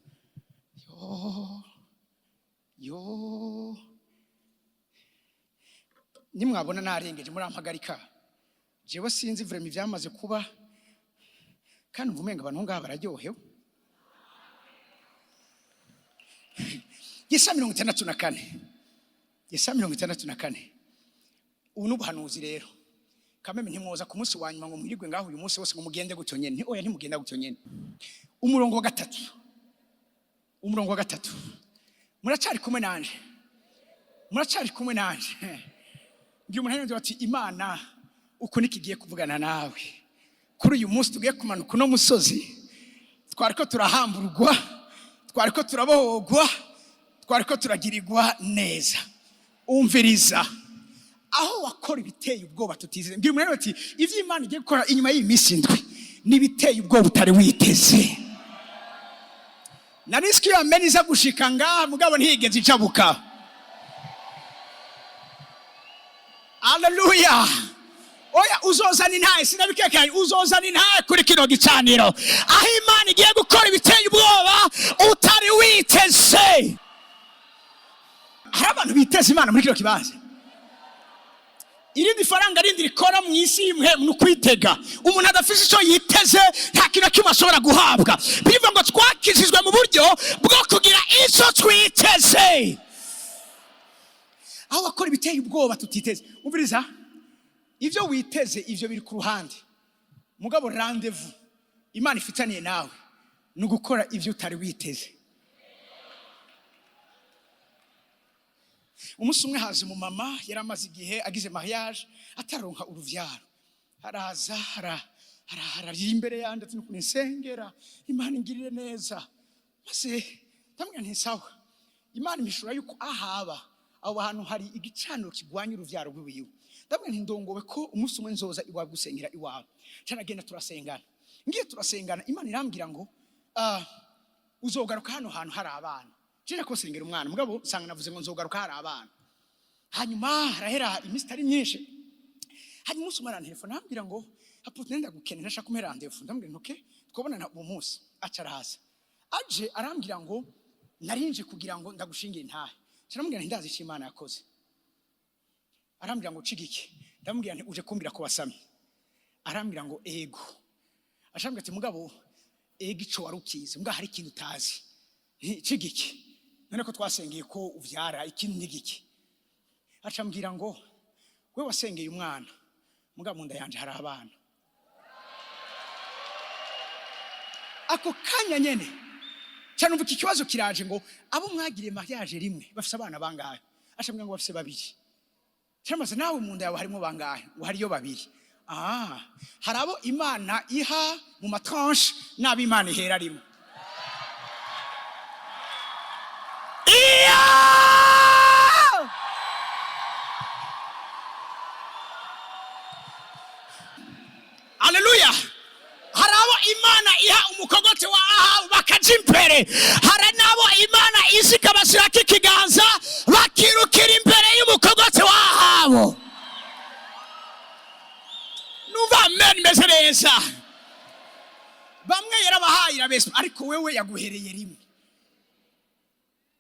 Yo nimwabona narengeje muri ampagarika, jewe sinzi vrema ivyamaze kuba, kandi uvumenga abantu ngaha bararyohewe. Yesaya 64. Yesaya 64. Ubu n'ubuhanuzi rero. Kameme ntimwoza ku munsi wanyuma ngo muhirigwe ngaho uyu munsi wose ngo mugende gutyo nyene. Oya ntimugenda gutyo nyene. Umurongo wa 3. Umurongo wa 3. Muracari kumwe nanje. Muracari kumwe nanje. Ngiye umuntu ati Imana uko nikigiye kuvugana nawe. Kuri uyu munsi tugiye kumanuka no musozi. Twariko turahamburwa, twariko turabohogwa, twariko turagirirwa neza. Umviriza. Aho wakora ibiteye ubwoba tutize. Ngira umuntu ati ivy'Imana igiye gukora inyuma y'iminsi ndwi nibiteye ubwoba utari witeze. Na riski ya meniza gushika ngaha mugabo ntiyigeze icabuka. Haleluya. Oya uzozana intaye sinabikekaye, uzozana intaye kuri kino gicaniro. Aho Imana igiye gukora ibiteye ubwoba utari witeze. Hari abantu biteze Imana muri kino kibazo. Irindi faranga rindi rikora mu isi y'imwe nukwitega. Umuntu adafise ico yiteze nta kintu kimwe ashobora guhabwa. Bivuga ngo twakizizwe mu buryo bwo kugira ico twiteze. Aho wakora ibiteye ubwoba tutiteze. Umviriza, ivyo witeze ivyo biri ku ruhande. Mugabo rendezvous Imana ifitaniye nawe nugukora ivyo utari witeze. Umunsi umwe haza umumama yaramaze igihe agize mariage ataronka uruvyaro. Araza ararira imbere yanje ati nuko nsengera Imana ingirire neza maze ndamubwira nti sawa Imana imishura yuko ahaba abo hantu hari igicaniro kigwanya uruvyaro rw'iwiwe ndamubwira nti ndongowe ko umunsi umwe nzoza iwawe gusengera iwawe canagenda turasengana ngiye turasengana Imana irambwira ngo uzogaruka hano hantu hari abana cyo ko sengera umwana mugabo sanga navuze ngo nzogaruka hari abana hanyuma harahera iminsi itari myinshi hanyuma umunsi umwe arantelefona arambwira ngo Apotre ndagukenera nashaka kumera randevu ndambwira ntoke twabonana uwo munsi acaraza aje arambwira ngo narinje kugira ngo ndagushingire intahe cyarambwira nti ndazi Imana yakoze arambwira ngo cigike ndambwira nti uje kumbira ko wasami arambwira ngo ego ashambwira ati mugabo ego ico warukize mbwa hari ikintu utazi cigike none ko twasengeye ko uvyara ikintu nigiki acambwira ngo we wasengeye umwana mugabo munda yanje hari abana ako kanya nyene cyane umva iki kibazo kiraje ngo abo mwagiriye mariage rimwe bafise abana bangahe ashambwira ngo bafise babiri cyamaze nawe munda yawe harimo bangahe ngo hariyo babiri hari abo Imana iha mu matranche nabi Imana ihera rimwe Haleluya harabo Imana iha umukogote wa Ahabu bakaja imbere hari nabo Imana izika basiraka ikiganza bakirukira imbere y'umukogote wa Ahabu nuva amen meze neza bamwe yarabahayira bese ariko wewe yaguhereye rimwe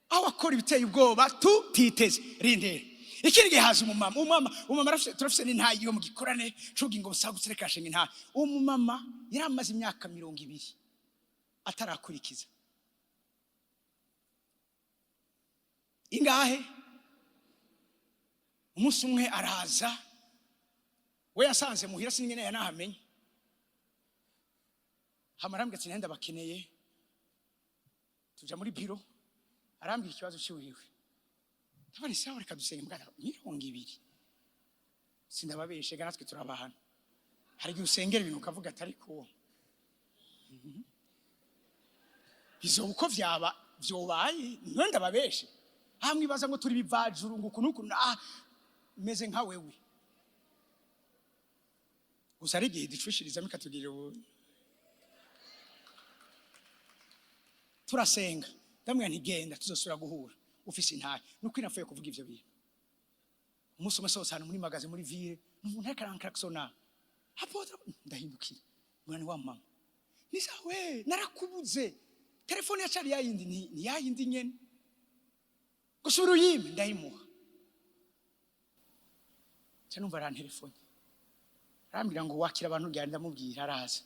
aho akora ibiteye ubwoba tutiteze rindere ikindi gihe haza umumama turafise n'intayi yo mu gikorane cugi ngo busagutse reka shenga intayi umumama yaramaze imyaka 200 atarakurikiza ingahe umunsi umwe araza we yasanze muhira siningene yanahamenye hamarambwe ati nenda bakeneye tuja muri biro arambwira ikibazo cy'uwiwe Tabani sawa reka dusenge mbwana 200 sindababeshe natwe turabahana hari usengera ibintu ukavuga atari ko izo uko vyaba vyobaye nenda babeshe hamwibaza ngo turi bivajuru ngo kunuku meze nka wewe usari gihe dicishiriza mikatugirira turasenga ndamwe ntigenda tuzosura guhura ufise intahe nuko inafuye kuvuga ivyo bintu umunsi umwe sose hano muri magaze muri ville umuntu akarankaraksona Apotre ndahindukira mwana wa mama nisawe narakubuze telefone ya chari yayindi ni yayindi nyene gusura yimi ndayimuha cyanumva ran telefone arambira ngo wakira abantu ngenda mubwira araza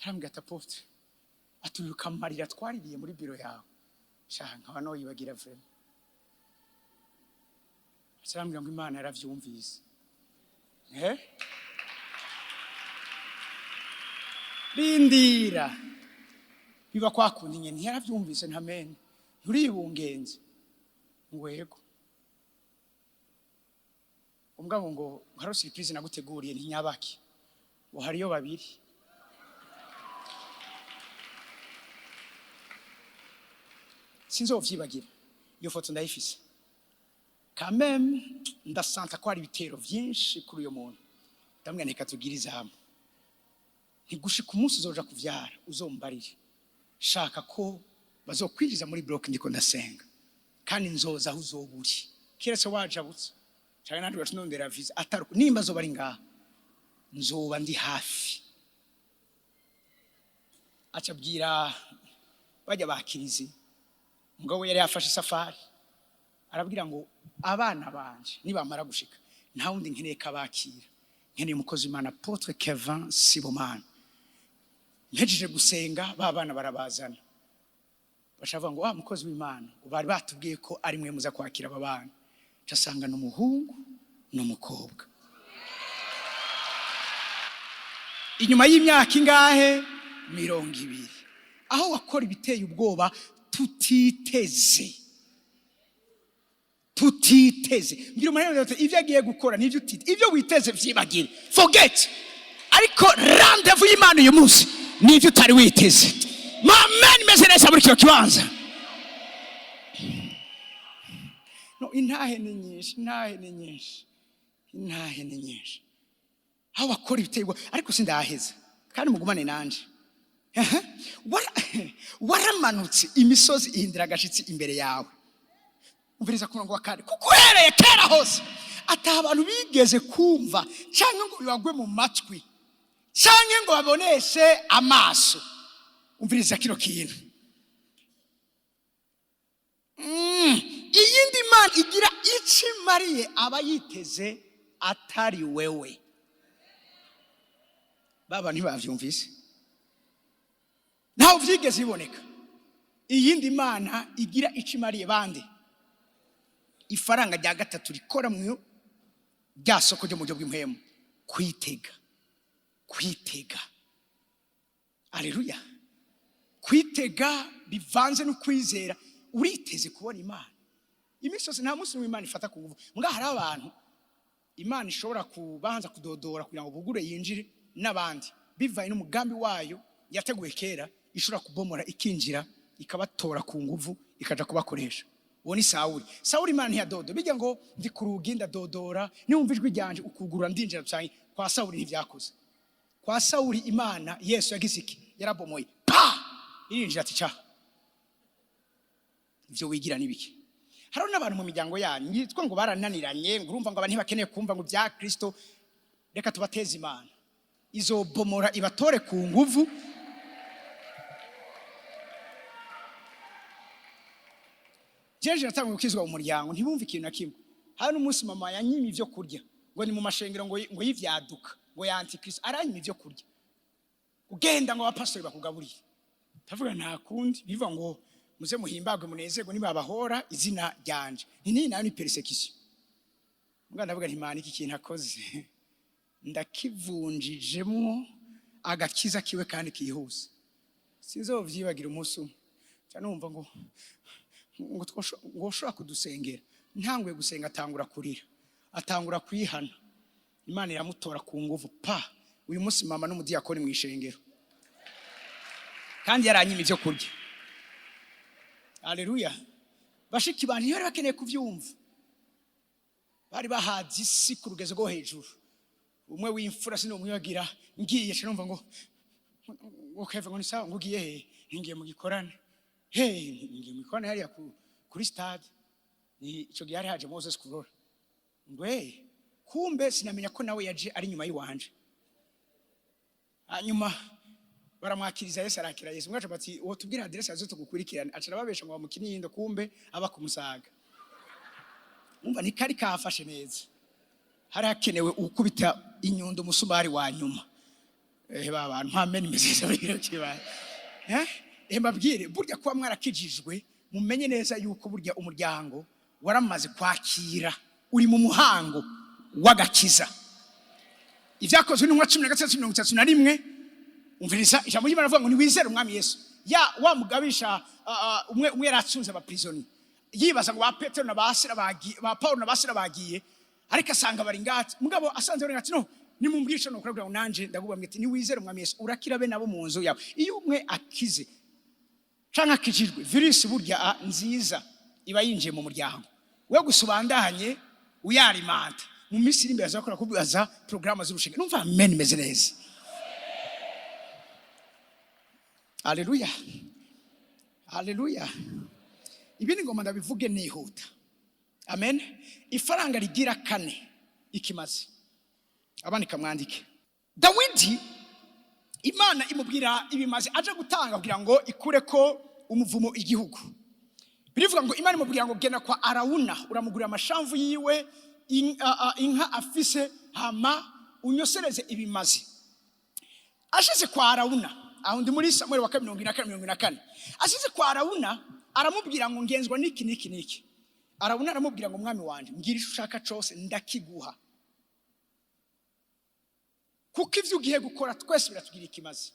arambira ati Apotre aturuka marira twaririye muri biro yawe shanga bano yibagira vrema arambira ngo Imana yaravyumvise Bindira biba kwakundi nyene yaravyumvise ntamene nturibungenze ngwego umugabo ngo haro surprise naguteguriye ntinyabaki ngo hariyo babiri sinzovyibagira iyo foto ndayifise quand même ndasanta ko ari bitero vyinshi kuri uyo muntu ndamwe neka tugiriza hamwe ntigushika umunsi uzoja kuvyara uzombarire shaka ko bazokwinjiza muri block ndiko ndasenga kandi nzoza aho uzoburi kiretse wajabutse cyane nandi watunondera visa ataruko nimba zo bari ngaha nzoba ndi hafi acabwira bajya bakirizi mugabo yari yafashe safari arabwira ngo abana banje nibamara gushika nta wundi nkeneye kabakira nkeneye umukozi Imana Apostle Kevin SIBOMANA nhejeje gusenga babana barabazana bashavuga ngo mukozi w'Imana bari batubwiye ko ari mwe muza kwakira abana casanga n'umuhungu n'umukobwa inyuma y'imyaka ingahe 200 aho wakora ibiteye ubwoba tutiteze ngira umuntu ivyo agiye gukora nivyo utite ivyo witeze vyibagire forget ariko rendezvous y'Imana uyu munsi nivyo utari witeze. Amen. Meze neza muri cyo kibanza. No, intahe ni nyinshi. Aho bakora ibitego ariko sindaheza. Kandi mugumane nanje. Waramanutse imisozi ihindira agashitsi imbere yawe. Umviriza ku murongo wa kane. Kuko uhereye kera hose ata abantu bigeze kumva cyangwa ngo bibagwe mu matwi cyangwa ngo baboneshe amaso. Umviriza kino kintu. Iyindi Mana igira iki mariye aba yiteze atari wewe. Baba ntibavyumvise. Naho vyigeze biboneka. Iyindi Mana igira iki mariye bande. Ifaranga rya gatatu rikora mu ry'isoko ryo mu buryo bw'impwemu. Kwitega. Haleluya. Kwitega bivanze no kwizera. Uriteze kubona Imana. Imisozi nta munsi w'Imana ifata ku nguvu. Mbwa hari abantu Imana ishobora kubanza kudodora kugira ngo bugure yinjire n'abandi. Bivaye n'umugambi wayo yateguye kera, ishobora kubomora ikinjira ikabatora ku nguvu ikaja kubakoresha. Uwo ni Sawuli Imana ntiyadodo. Bijya ngo ndi ku rugi ndadodora, niwumva ijwi ryanje ukugurura ndinjira cyane. Kwa Sawuli ntivyakoze. Kwa Sawuli Imana Yesu yagize iki? Yarabomoye. Irinjira ati cha. Ivyo wigira nibiki? Haro n'abantu mu miryango yanyu yitwa ngo barananiranye, ngo urumva ngo abantu bakeneye kumva ngo bya Kristo. Reka tubateze Imana. Izo bomora ibatore ku nguvu. Jeje natanga gukizwa mu muryango ntibumva ikintu na kimwe. Hano umunsi mama yanyimye ivyo kurya ngo ni mu mashengero ngo yivyaduka ngo ya antikristo aranyimye ivyo kurya. Ugenda ngo abapastori bakugaburiye. Tavuga nta kundi biva ngo muze muhimbagwe munezerwe nibabahora izina ryanje. Nini nayo ni persecution. Muganda avuga nti Imana iki kintu akoze ndakivunjijemo agakiza kiwe kandi kihuse. Sinzovyibagira umunsi umwe. Cyanumva ngo ushobora kudusengera. Ntangwe gusenga atangura kurira, atangura kwihana. Imana iramutora ku nguvu uyu munsi mama n'umudiyakoni mu ishengero kandi yaranyima ivyo kurya. Haleluya. Bashiki bandi yari bakeneye kuvyumva. Bari bahazi isi ku rugezo rwo hejuru. Umwe w'imfura sino umwibagira ngiye cyumva ngo Kevin ngo ni sawa ngo ugiye ngiye mu gikorane. Ngiye mu gikorane hariya kuri stade. Ni ico gihe haje Moses kurora. Ngwe kumbe sinamenya ko nawe yaje ari nyuma yiwanje. Hanyuma baramwakiriza Yesu arakira Yesu. Mwaje bati uwo tubwira adresse azo tugukurikirana. Acira babesha ngo bamukinindo kumbe aba kumusaga. Umva ni kari kafashe neza. Hari hakenewe ukubita inyundo musumari wa nyuma. Babantu mpamene imezeza biro kibaye. Mbabwire burya kuba mwarakijijwe mumenye neza yuko burya umuryango waramaze kwakira uri mu muhango w'agakiza. Ivyakozwe n'umwa 13:31 umviriza ijambo y'Imana avuga ngo ni wizere umwami Yesu. Wa mugabisha umwe yaratsunze abaprisoni. Yibaza ngo ba Petero na Basira bagiye, ba Paulo na Basira bagiye, ariko asanga bari ngati. Mugabo asanze bari ngati no ni mumbwisha no kurabwa nanje ndagubamwe ati ni wizere umwami Yesu urakira be nabo mu nzu yawe. Iyo umwe akize canka akijijwe virus burya nziza iba yinjiye mu muryango. We gusubandanye uyarimanta mu misiri imbere azakora kubibaza programa z'urushinge. Numva amen meze neza. Haleluya. Haleluya. Ibindi ngoma ndabivuge nihuta. Amen. Ifaranga rigira kane ikimazi. Abandi kamwandike. Dawidi Imana imubwira ibimazi aje gutanga kugira ngo ikure ko umuvumo igihugu. Birivuga ngo Imana imubwira ngo genda kwa Arawuna uramugurira amashamvu yiwe inka afise hama unyosereze ibimazi. Ashize kwa Arawuna aho ndi muri Samuel wa 24:24. Ashize kwa Arawuna aramubwira ngo ngenzwa niki. Arawuna aramubwira ngo mwami wanje ngira ushaka cyose ndakiguha. Kuko ivyo ugiye gukora twese biratugira ikimazi.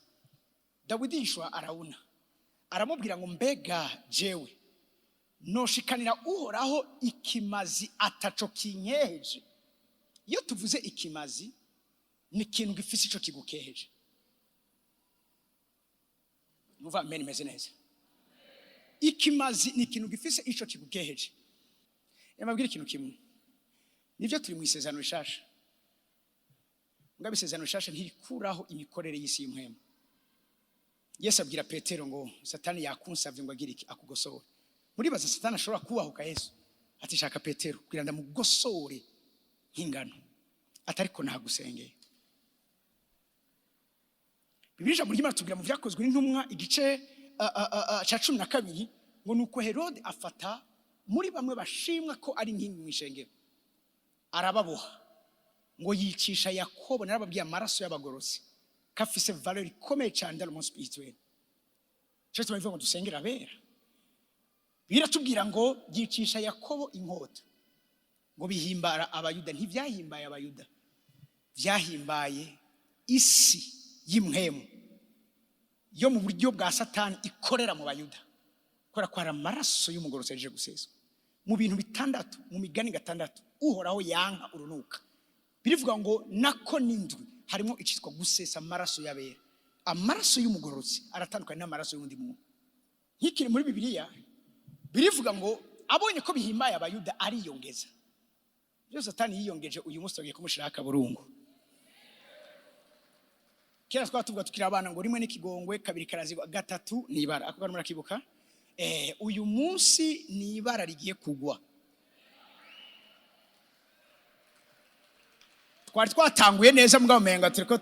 Dawidi yishwa Arawuna aramubwira ngo mbega jewe noshikanira uhoraho ikimazi ataco kinyeje. Iyo tuvuze ikimazi ni ikintu gifise ico kigukeheje. Nuva amen meze neza. Ikimazi ni ikintu gifise ico kigukeheje. Yamabwira ikintu kimwe. Nivyo turi mu isezerano rishasha. Ngabe isezerano rishasha ntirikuraho imikorere y'isi y'impwemu. Yesu abwira Petero ngo Satani yakunsavye ngo agire iki akugosore. Muribaza Satani ashobora kubahuka Yesu ati shaka Petero kugira ndamugosore nk'ingano atariko nagusengeye. Bibiliya muri Imana tubwira mu vyakozwe n'intumwa igice ca 12 ngo nuko Herode afata muri bamwe bashimwa ko ari nkingi mw'ishengero arababoha ngo yicisha Yakobo narababwiye amaraso y'abagorozi kafise valeur ikomeye cyane dans le monde spirituel. Cyo tubavuga ngo dusengera abera. Biratubwira ngo yicisha Yakobo inkota ngo bihimbara abayuda. Ntivyahimbaye abayuda, vyahimbaye isi y'impwemu yo mu buryo bwa Satani ikorera mu bayuda. Kora kwa amaraso y'umugorozi aje guseswa mu bintu bitandatu, mu migani gatandatu uhoraho yanka urunuka. Birivuga ngo nako n'indwi harimo icitwa gusesa amaraso y'abera. Amaraso y'umugorozi aratandukanye n'amaraso y'undi muntu. Nk'ikiri muri Bibiliya birivuga ngo abonye ko bihimbaye abayuda ariyongeza. Byo Satani yiyongeje uyu munsi tugiye kumushiraka burungu. Kera twatuvuga tukira abana ngo rimwe n'ikigongwe, kabiri karazigwa, gatatu nibara. Ako bari murakibuka? Uyu munsi nibara rigiye kugwa. Twari twatanguye neza mugabo menga turiko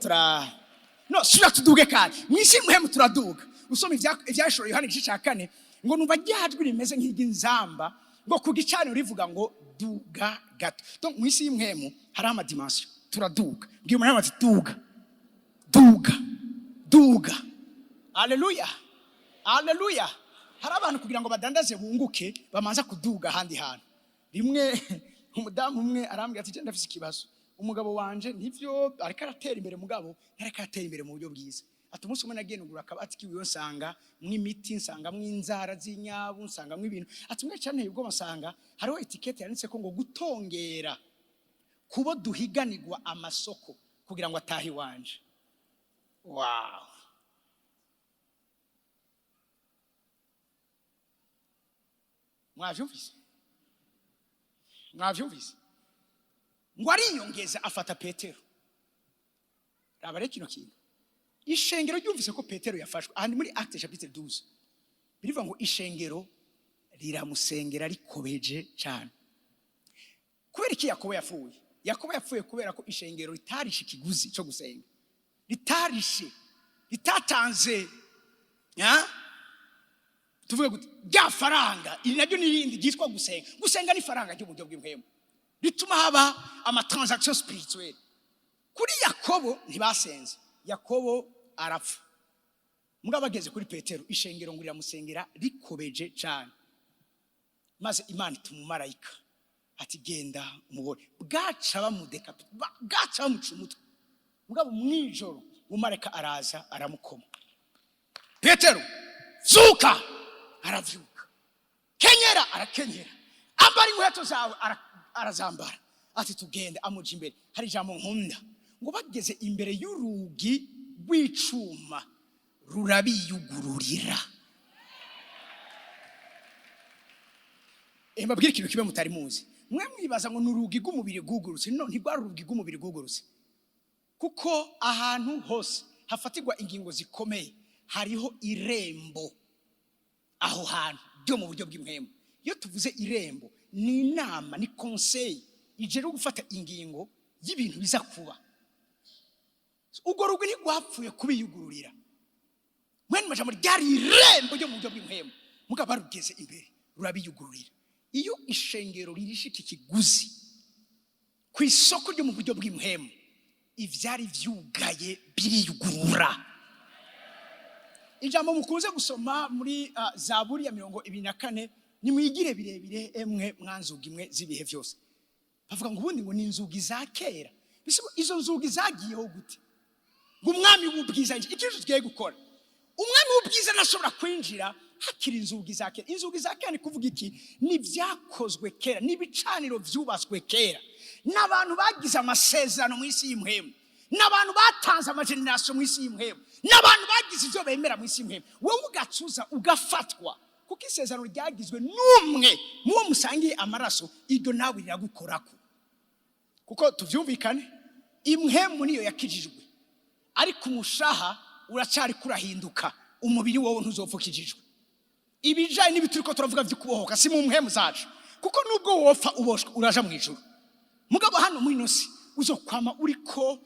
no sura tuduge kandi mwisi mpemu turaduga. Usoma ivyashoro Yohana igice ca 4 ngo numva ryajwi rimeze nk'iginzamba ngo kugicaniro rivuga ngo duga gato. Donc mwisi y'impwemu hari ama dimension turaduga. Ngiye umuntu ati duga duga duga. Haleluya haleluya. Hari abantu kugira ngo badandaze bunguke bamanza kuduga handi hantu. Rimwe umudamu umwe arambwira ati ndafise ikibazo, umugabo wanje nivyo ariko aratera imbere mugabo yareka atera imbere mu buryo bwiza. Ati umunsi umwe nagenugura akabati kiwiyo nsanga mw'imiti, nsanga mw'inzara z'inyabu, nsanga mw'ibintu. Ati mwe cyane ubwo basanga hariho etikete yanditse ko ngo gutongera kubo duhiganirwa amasoko kugira ngo atahi wanje. Wow. Mwavyumvise? Mwavyumvise? Ngo ariyongeza afata Petero. Raba rero kino kintu. Ishengero ryumvise ko Petero yafashwe. Aha ni muri Actes chapitre 12. Birivuga ngo ishengero riramusengera rikobeje cyane. Kubera iki Yakobo yapfuye? Yakobo yapfuye kubera ko ishengero ritarishe ikiguzi cyo gusenga. Ritarishe, ritatanze tuvuge gute rya faranga iri naryo nirindi gitwa gusenga. Gusenga ni faranga ryo buryo bw'impwemu rituma haba ama transaction spirituelle. Kuri Yakobo ntibasenze, Yakobo arapfa. Mugabo bageze kuri Petero ishengero ngo riramusengera rikobeje cyane. Maze Imana itumumarayika ati genda umubone. Bwaca bamudeka, bwaca bamuca umutwe. Mugabo mwijoro umareka araza aramukoma. Petero zuka, aravyuka. Kenyera, arakenyera. Ambara inkweto zawe, arazambara. Ati tugende, amuja imbere. Hari ijambo nkunda ngo bageze imbere y'urugi rw'icuma rurabiyugururira. Mbabwira ikintu kibe mutari muzi. Mwe mwibaza ngo n'urugi rw'umubiri gugurutse. No, ntigwari urugi rw'umubiri gugurutse. Kuko ahantu hose hafatirwa ingingo zikomeye hariho irembo. Aho hantu byo mu buryo bw'impwemu. Iyo tuvuze irembo ni inama, ni conseil ije ro gufata ingingo y'ibintu biza kuba. Ugo rugo ni gwapfuye kubiyugururira. Mwene majambo ryari irembo ryo mu buryo bw'impwemu. Mugabo barugeze imbere rurabiyugururira. Iyo ishengero ririshika ikiguzi kw'isoko ryo mu buryo bw'impwemu ivyari vyugaye biriyugurura. Ijambo mukunze gusoma muri Zaburi ya 24 ni mwigire birebire emwe mwanzuga imwe zibihe vyose. Bavuga ngo ubundi ngo ni inzugi za kera. Bisibo izo nzugi zagiyeho gute? Ngo umwami w'ubwiza ikintu tugiye gukora. Umwami w'ubwiza nashobora kwinjira hakiri inzugi za kera. Inzugi za kera ni kuvuga iki? Ni vyakozwe kera, ni bicaniro vyubaswe kera. N'abantu bagize amasezerano mu isi y'impwemu. n'abantu batanze amageneration mu isi y'impwemu, n'abantu bagize ivyo bemera mu isi y'impwemu. Wowe ugacuza ugafatwa kuko isezerano ryagizwe n'umwe muwo musangiye amaraso, iryo nawe riragukorako. Kuko tuvyumvikane, impwemu niyo yakijijwe, ariko umushaha uracari kurahinduka, umubiri wowe ntuzopfukijijwe. Ibijanye n'ibituriko turavuga vy'ukubohoka si mu mpwemu zacu, kuko nubwo wopfa uboshwe uraja mu ijuru. Mugabo hano muri nosi uzokwama uriko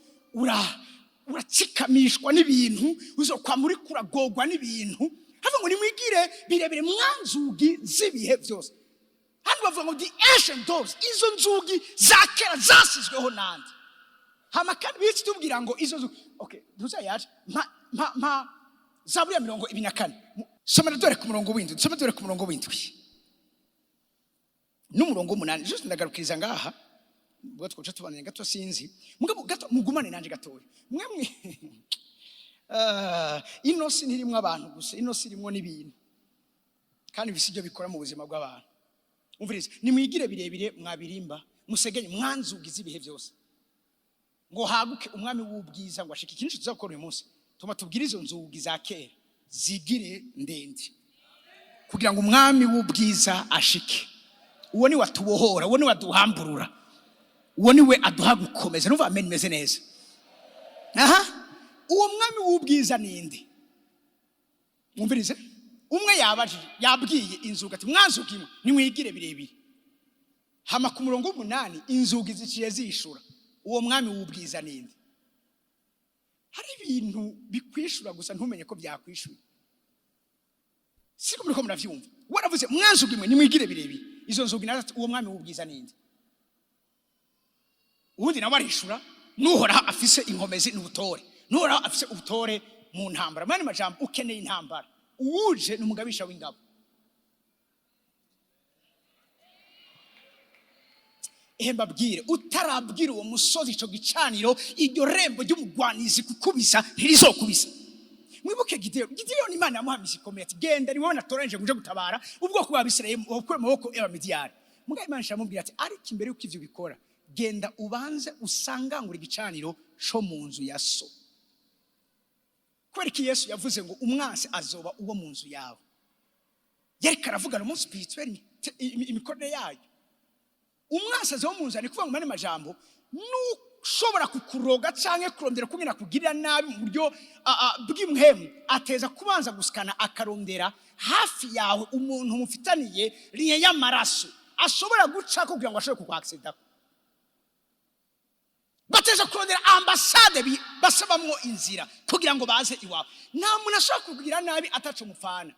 uratsikamishwa n'ibintu, uzokwama uriko uragogwa n'ibintu. Hava ngo nimwigire birebire mwanzugi z'ibihe byose. Hano bavuga ngo the ancient doors, izo nzugi za kera zasizweho nande. Hama kandi bitsi tubwira ngo izo nzugi, okay, tuzayaje ma Zaburi ya 24. Somera dore ku murongo w'indwi, somera dore ku murongo w'indwi. N'umurongo 8, just ndagarukiriza ngaha. Bwo twoca tubananye gato sinzi. Mugabo gato mugumane nanje gatoya. Mwemwe inosi ntirimwe abantu gusa, inosi rimwe n'ibintu. Kandi bisijyo bikora mu buzima bw'abantu. Umvirize, nimwigire birebire mwabirimba, musegenye mwanzugize ibihe byose. Ngo haguke umwami w'ubwiza ngo ashike ikintu tuzakora uyu munsi. Tuma tubwire izo nzugi za kera zigire ndende. Kugira ngo umwami w'ubwiza ashike. Uwo ni watubohora, uwo ni waduhamburura. Uwo ni we aduha gukomeza. Numva amen meze neza. Uwo mwami w'ubwiza ninde? Mwumvirize. Umwe yabwiye inzugi ati mwanzugi imwe nimwigire birebire. Hama ku murongo 8 inzugi ziciye zishura. Uwo mwami w'ubwiza ninde? Hari ibintu bikwishura gusa ntumenye ko byakwishura. Siko muri ko muravyumva. Waravuze mwanzugi imwe nimwigire birebire. Izo nzugi nazo uwo mwami w'ubwiza ninde? Ubundi nawe arishura nuhora afise inkomezi n'ubutore. Nuhora afise ubutore mu ntambara. Mani majambo ukeneye intambara. Uwuje n'umugabisha w'ingabo. Mbabwire utarabwira uwo musozi ico gicaniro, iryo rembo ry'umugwanizi kukubisa ntirizokubisa. Mwibuke Gideon Imana yamuhamije ikomeye ati genda ni wowe natoranije nguje gutabara ubwoko bw'Abisirayeli bukure maboko y'Abamidiyani. Mugabe Imana shamubwira ati ariko imbere yuko ivyo bikora genda ubanze usangangura igicaniro co mu nzu ya so. Kwereka Yesu yavuze ngo umwansi azoba uwo mu nzu yawe. Yari karavugana mu spirituel imikorere yayo. Umwansi azoba mu nzu ari kuvuga ngo mane majambo nushobora kukuroga canke kurondera kugira kugirira nabi mu buryo bw'impwemu, ateza kubanza gusikana akarondera hafi yawe umuntu mufitaniye riye y'amaraso ashobora guca kugira ngo ashobore kukwaccident. Bateza kurondera ambasade basabamwo inzira kugira ngo baze iwawe. Nta muntu ashobora kugira nabi ataco mufana.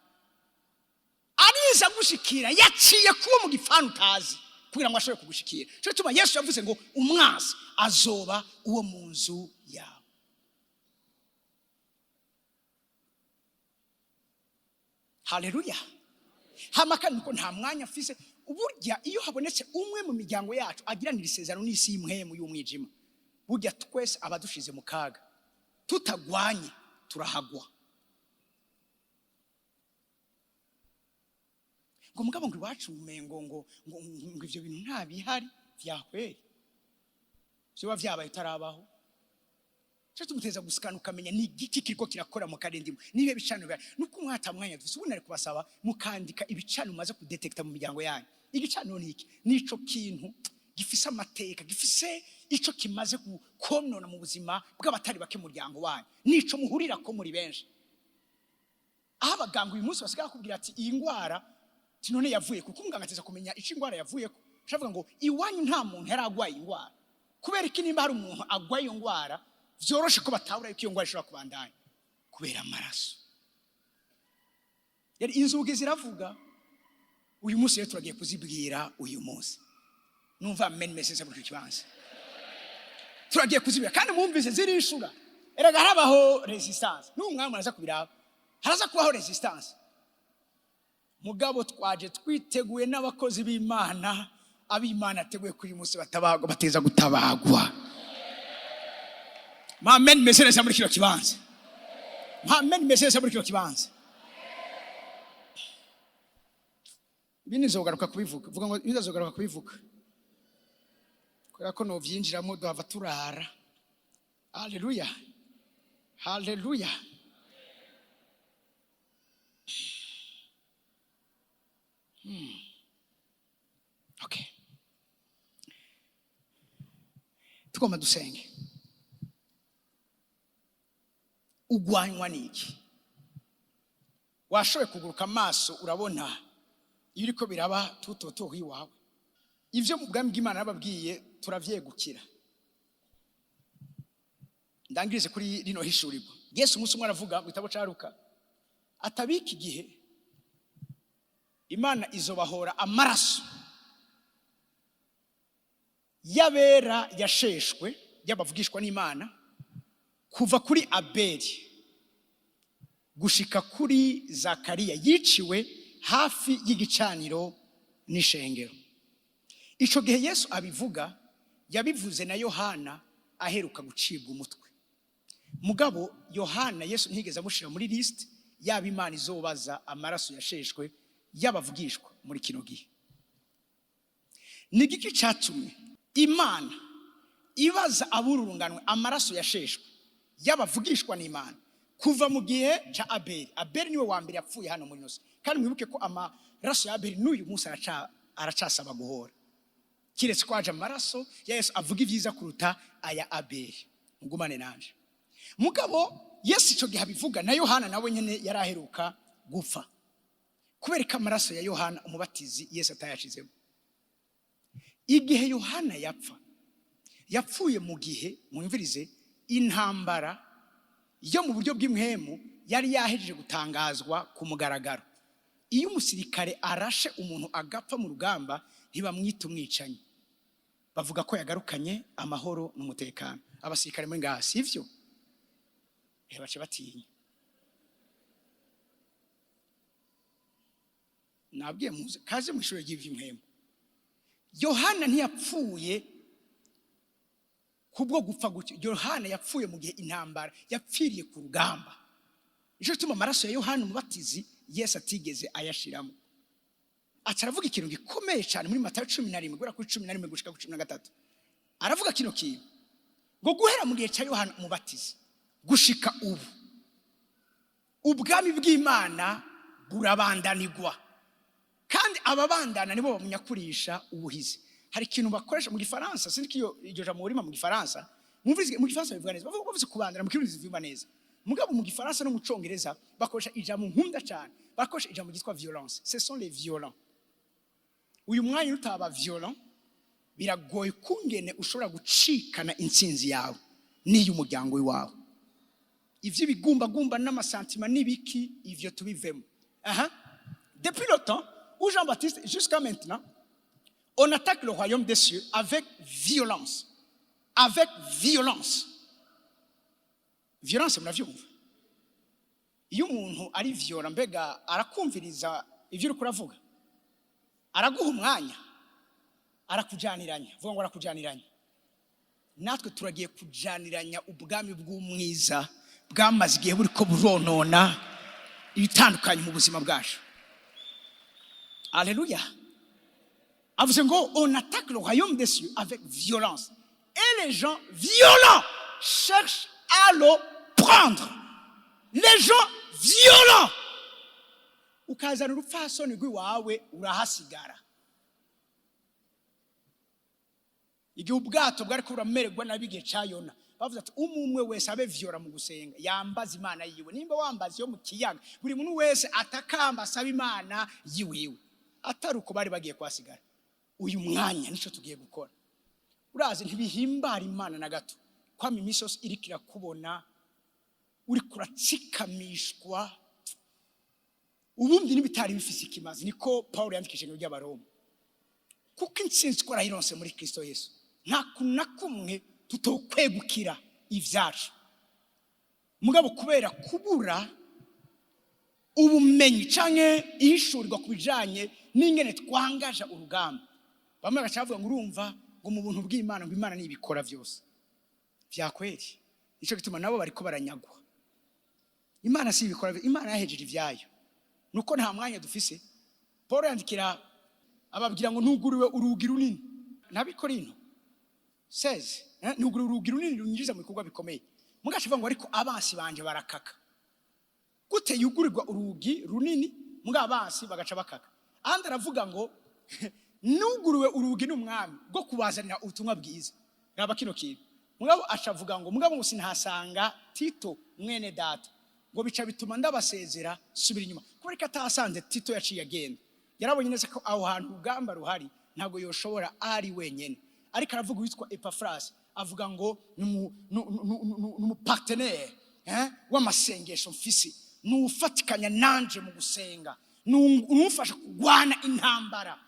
Ariza gushikira yaciye kuwo mu gifana utazi kugira ngo ashobore kugushikira. Cyo tuma Yesu yavuze ngo umwansi azoba uwo mu nzu yawe. Haleluya. Hamakani ko nta mwanya afise. Uburya iyo habonetse umwe mu miryango yacu agiranira isezerano n'isi y'impwemu y'umwijima, burya twese abadushize mu kaga, tutagwanye turahagwa. Ngo mugabo ngo iwacu umengo ngo ivyo bintu nta bihari vyahwere. Byo bavyabaye tarabaho. Cyo tumuteza gusikana ukamenya ni igiki kiriko kirakora mu karindimo. Nibe bicano bya nuko mwata mwanya dufise ubunari kubasaba mukandika ibicano umaze kudetecta mu miryango yanyu. Igicano niki? Nico kintu gifise amateka, gifise ico kimaze gukonona mu buzima bw'abatari bake mu muryango wanyu. Nico muhurira ko muri benshi. Abaganga uyu munsi basigaye kubwira ati iyi ngwara tinone yavuye kuko umuganga ateza kumenya ico ingwara yavuye ko. Shavuga ngo iwanyu nta muntu yaragwaye ingwara. Kubera iki nimba hari umuntu agwaye iyo ngwara vyoroshe ko batahura yuko iyo ngwara ishobora kubandanya kubera amaraso. Yari inzugi ziravuga. Uyu munsi rero turagiye kuzibwira uyu munsi. Numva amen message muri kibanza. Turagiye kuzibwira kandi mwumvise zirishura. Erega harabaho resistance. N'umwami araza kubiraho. Haraza kubaho resistance. Mugabo twaje twiteguye n'abakozi b'Imana, ab'Imana ateguye kuri uyu munsi batabagwa bateza gutabagwa. Amen message muri kino kibanza. Amen message muri kino kibanza. Bini zogaruka kubivuga. Vuga ngo bizazogaruka kubivuga. Kubera ko no vyinjiramo duhava turara. Haleluya, haleluya. Okay, tugomba dusenge. Ugwanywa niki? Washoboye kuguruka amaso urabona iyo uriko biraba tutotoho iwawe. Ivyo mu bwami bw'Imana nababwiye turavyegukira. Ndangirize kuri rino hishurirwa. Yesu umunsi umwe aravuga mu gitabo ca Luka, atabika igihe Imana izobahora amaraso y'abera yasheshwe y'abavugishwa n'Imana kuva kuri Abeli gushika kuri Zakariya yiciwe hafi y'igicaniro n'ishengero. Ico gihe Yesu abivuga yabivuze na Yohana aheruka gucibwa umutwe. Mugabo Yohana Yesu ntigeze amushira muri list yaba Imana izobaza amaraso yasheshwe y'abavugishwa muri kino gihe. Nigiki catumye Imana ibaza abururunganwe amaraso yasheshwe y'abavugishwa n'Imana kuva mu gihe ca Abeli? Abeli niwe wa mbere yapfuye hano muri nose, kandi mwibuke ko amaraso ya Abeli n'uyu munsi aracasaba guhora, kiretse kwaje amaraso ya Yesu avuga ivyiza kuruta aya Abeli. Mugumane nanje. Mugabo Yesu ico gihe abivuga na Yohana nawe nyene yaraheruka gupfa, kubereka amaraso ya Yohana umubatizi Yesu atayashizemo. Igihe Yohana yapfuye mu gihe mwumvirize intambara yo mu buryo bw'impwemu yari yahejeje gutangazwa ku mugaragaro. Iyo umusirikare arashe umuntu agapfa mu rugamba ntibamwita umwicanyi, bavuga ko yagarukanye amahoro n'umutekano. Abasirikare muri ngaha sivyo bace batinya. Nabwiye muze kaze mu ishuri ry'impwemu. Yohana ntiyapfuye kubwo gupfa gutyo. Yohana yapfuye mu gihe intambara yapfiriye ku rugamba. Ico gituma amaraso ya Yohana umubatizi Yesu atigeze ayashiramo. Ataravuga ikintu gikomeye cyane muri Matayo 11 gura kuri 11 gushika ku 13. Aravuga kino kintu ngo guhera mu gihe cya Yohana umubatizi gushika ubu ubwami bw'Imana burabandanirwa, kandi ababandana nibo bamunyakurisha ubuhizi. Hari ikintu bakoresha mu Gifaransa, sinzi iryo jambo urima mu Gifaransa, mumvirize mu Gifaransa bivuga neza, bavuze kubandana mu Kirundi bivuga neza. Mugabo mu Gifaransa no mu Congereza bakoresha ijambo nkunda cyane, bakoresha ijambo ryitwa violence. Ce sont les violents. Uyu mwanya utaba violent biragoye kungene ushobora gucikana intsinzi yawe n'iyo umuryango wawe. Ivyo bigumba n'amasantima n'ibiki ivyo tubivemo. Depuis le temps où Jean-Baptiste jusqu'à maintenant, on attaque le royaume des cieux avec violence. Avec violence. Violence muravyumva. Iyo umuntu ari violent mbega arakumviriza ivyo uri kuravuga, araguha umwanya, arakujaniranya. Vuga ngo arakujaniranya. Natwe turagiye kujaniranya ubwami bw'umwiza bwamaze igihe buri ko buronona ibitandukanye mu buzima bwacu. Alléluia. Avuze ngo on attaque le royaume des cieux avec violence et les gens violents cherchent à le prendre. Les gens violents. Ukazana urupfasoni rw'iwawe urahasigara. Igihe ubwato bwari buramererwa nabigiye ca Yona, bavuze ati umwe wese abe violent mu gusenga yambaza Imana yiwe. Nimba wambaza yo mu kiyaga, buri muntu wese atakamba asaba Imana yiwiwe, atari uko bari bagiye kwasigara. Uyu mwanya nico tugiye gukora. Urazi ntibihimbara Imana na gato kwa mimisos irikira kubona uri kuratsikamishwa ubundi nibitari bifise ikimazi. Niko Paul yandikije mu by'Abaroma, kuko intsinzi twarayironse muri Kristo Yesu, nta kumwe tutokwegukira ivyacu. Mugabo kubera kubura ubumenyi canke ishurirwa kubijanye n'ingene twangaja urugamba, bamwe bagacavuga ngo urumva ngo mu buntu bw'Imana ngo Imana nibikora vyose vyakweri. Nico gituma nabo bariko baranyagwa. Imana si ibikora, Imana yahejeje ivyayo, nuko nta mwanya dufise. Paul yandikira ababwira ngo ntuguriwe urugi runini n'abikora ino says nuguru urugi runini runyiriza mu bikorwa bikomeye. Mugashiva ngo ariko abansi banje barakaka. Gute yugurirwa urugi runini mga abansi bagaca bakaka. Ahandi aravuga ngo nuguruwe urugi n'umwami bwo kubazanira ubutumwa bwiza. Raba kino kintu. Mugabo acavuga ngo mugabo sinhasanga Tito mwene data. Ngo bica bituma ndabasezera subira inyuma. Kubereka atasanze Tito yaciye agenda. Yarabonye neza ko aho hantu ugamba ruhari ntago yoshobora ari wenyene. Ariko aravuga witwa Epafras avuga ngo numu partenaire w'amasengesho mfisi. Nufatikanya nanje mu gusenga. Numufasha kugwana intambara.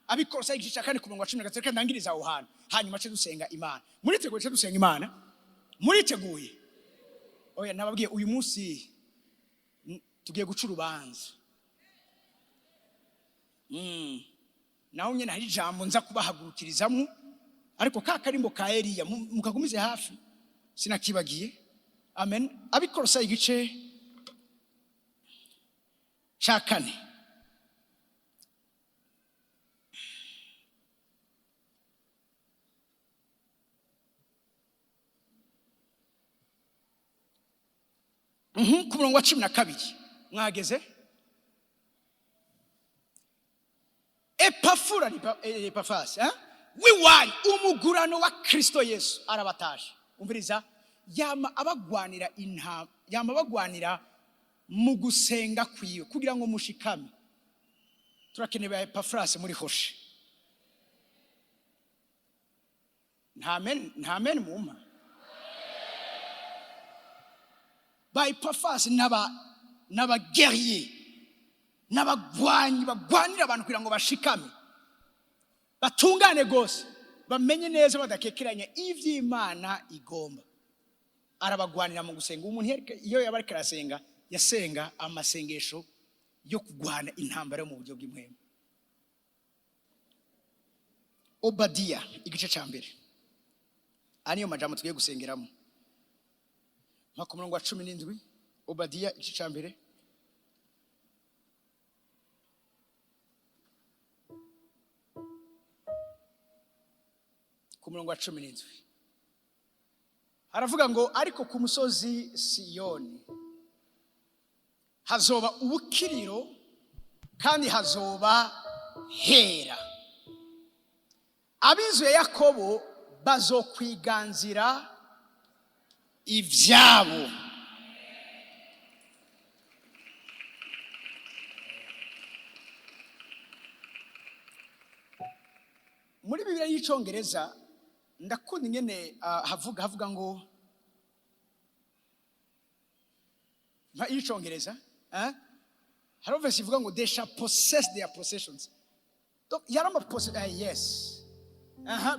Abikorosa igice cya 4 ku murongo wa 13 kandi ndangiriza aho hantu. Hanyuma cyo dusenga Imana. Muriteguye cyo dusenga Imana? Muriteguye? Oya nababwiye uyu munsi tugiye guca urubanza. Naho nyene hari jambo nza kubahagurukirizamo ariko ka karimbo ka Eliya mukagumize hafi sinakibagiye. Amen. Abikorosa igice cya 4 ku murongo wa 12 mwageze. Epafras wiwani umugurano wa Kristo Yesu arabataje. Umviriza yama abagwanira mu gusenga kwiyo kugira ngo mushikame. Turakeneye Epafras muri hoshe. Amen muma. Ba Epafras naba guerrier bagwanira abantu kugira ngo bashikame batungane gose bamenye neza badakekeranya ivy'Imana igomba. Arabagwanira mu gusenga. Umuntu iyo yabareka arasenga yasenga amasengesho yo kugwana intambara mu buryo bw'impwemu. Obadiya igice cya 1 aniyo majambo tugiye gusengeramo. Ku murongo wa 17 Obadiya igice cya 1 ku murongo wa 17 haravuga ngo ariko ku musozi Siyoni hazoba ubukiriro kandi hazoba hera. Ab'inzu ya Yakobo bazokwiganzira ivyabo. Muri Bibiliya y'Icongereza ndakunda ingene havuga ngo y'Icongereza hari verse ivuga ngo they shall possess their possessions. Donc yaramba possess yes.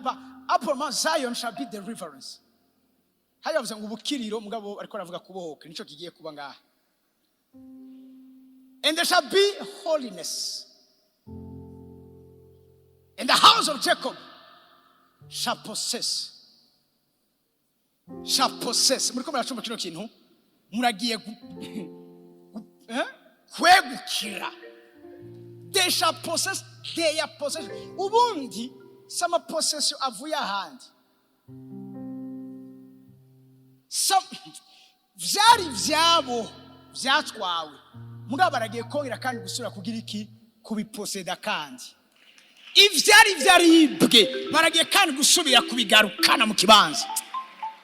But upon Mount Zion shall be the reverence. Haya yavuze ngo ubukiriro mugabo ariko aravuga kubohoka nico kigiye kuba ngaha. And there shall be holiness. And the house of Jacob shall possess. Muriko muracumba kino kintu muragiye kwegukira. They shall possess their possession. Ubundi sama possession avuye ahandi. Vyari vyabo vyatwawe mugabo baragiye kongera kandi gusura kugira iki kubiposeda kandi. Ivyari vyaribwe baragiye kandi gusubira kubigarukana mu kibanza.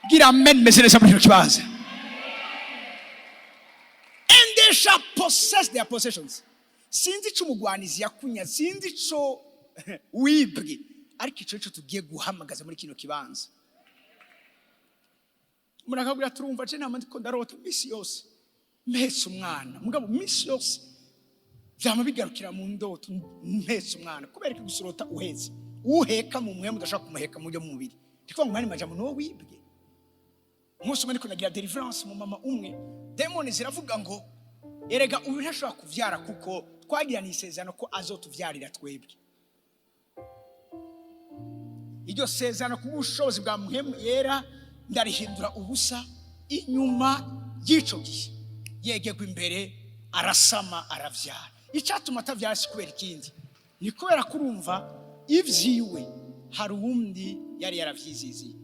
Gira amen meselesa mu kibanza. And they shall possess their possessions. Sinzi cyo mugwanizi yakunya, sinzi cyo wibwe, ariko ico cyo tugiye guhamagaza muri kino kibanza. Murakabwira turumva je nama ndiko ndarota misi yose mpetse umwana mugabo misi yose vyama bigarukira mu ndoto mpetse umwana kubera ko gusurota uhetse uheka mu mwemu udashaka kumuheka mu byo mu mubiri ndiko ngumani majambo no wibwe. Umunsi umwe ndiko nagira deliverance mu mama umwe demoni ziravuga ngo erega ubu ntashobora kuvyara kuko twagira nisezerano ko azotuvyarira twebwe. Iryo sezerano ku bushobozi bwa muhemu yera ndarihindura ubusa inyuma y'ico gihe yegegwa imbere arasama aravyara. Icatuma atavyara si kubera ikindi ni kubera kurumva ivyiwe hari uwundi yari yaravyizizi.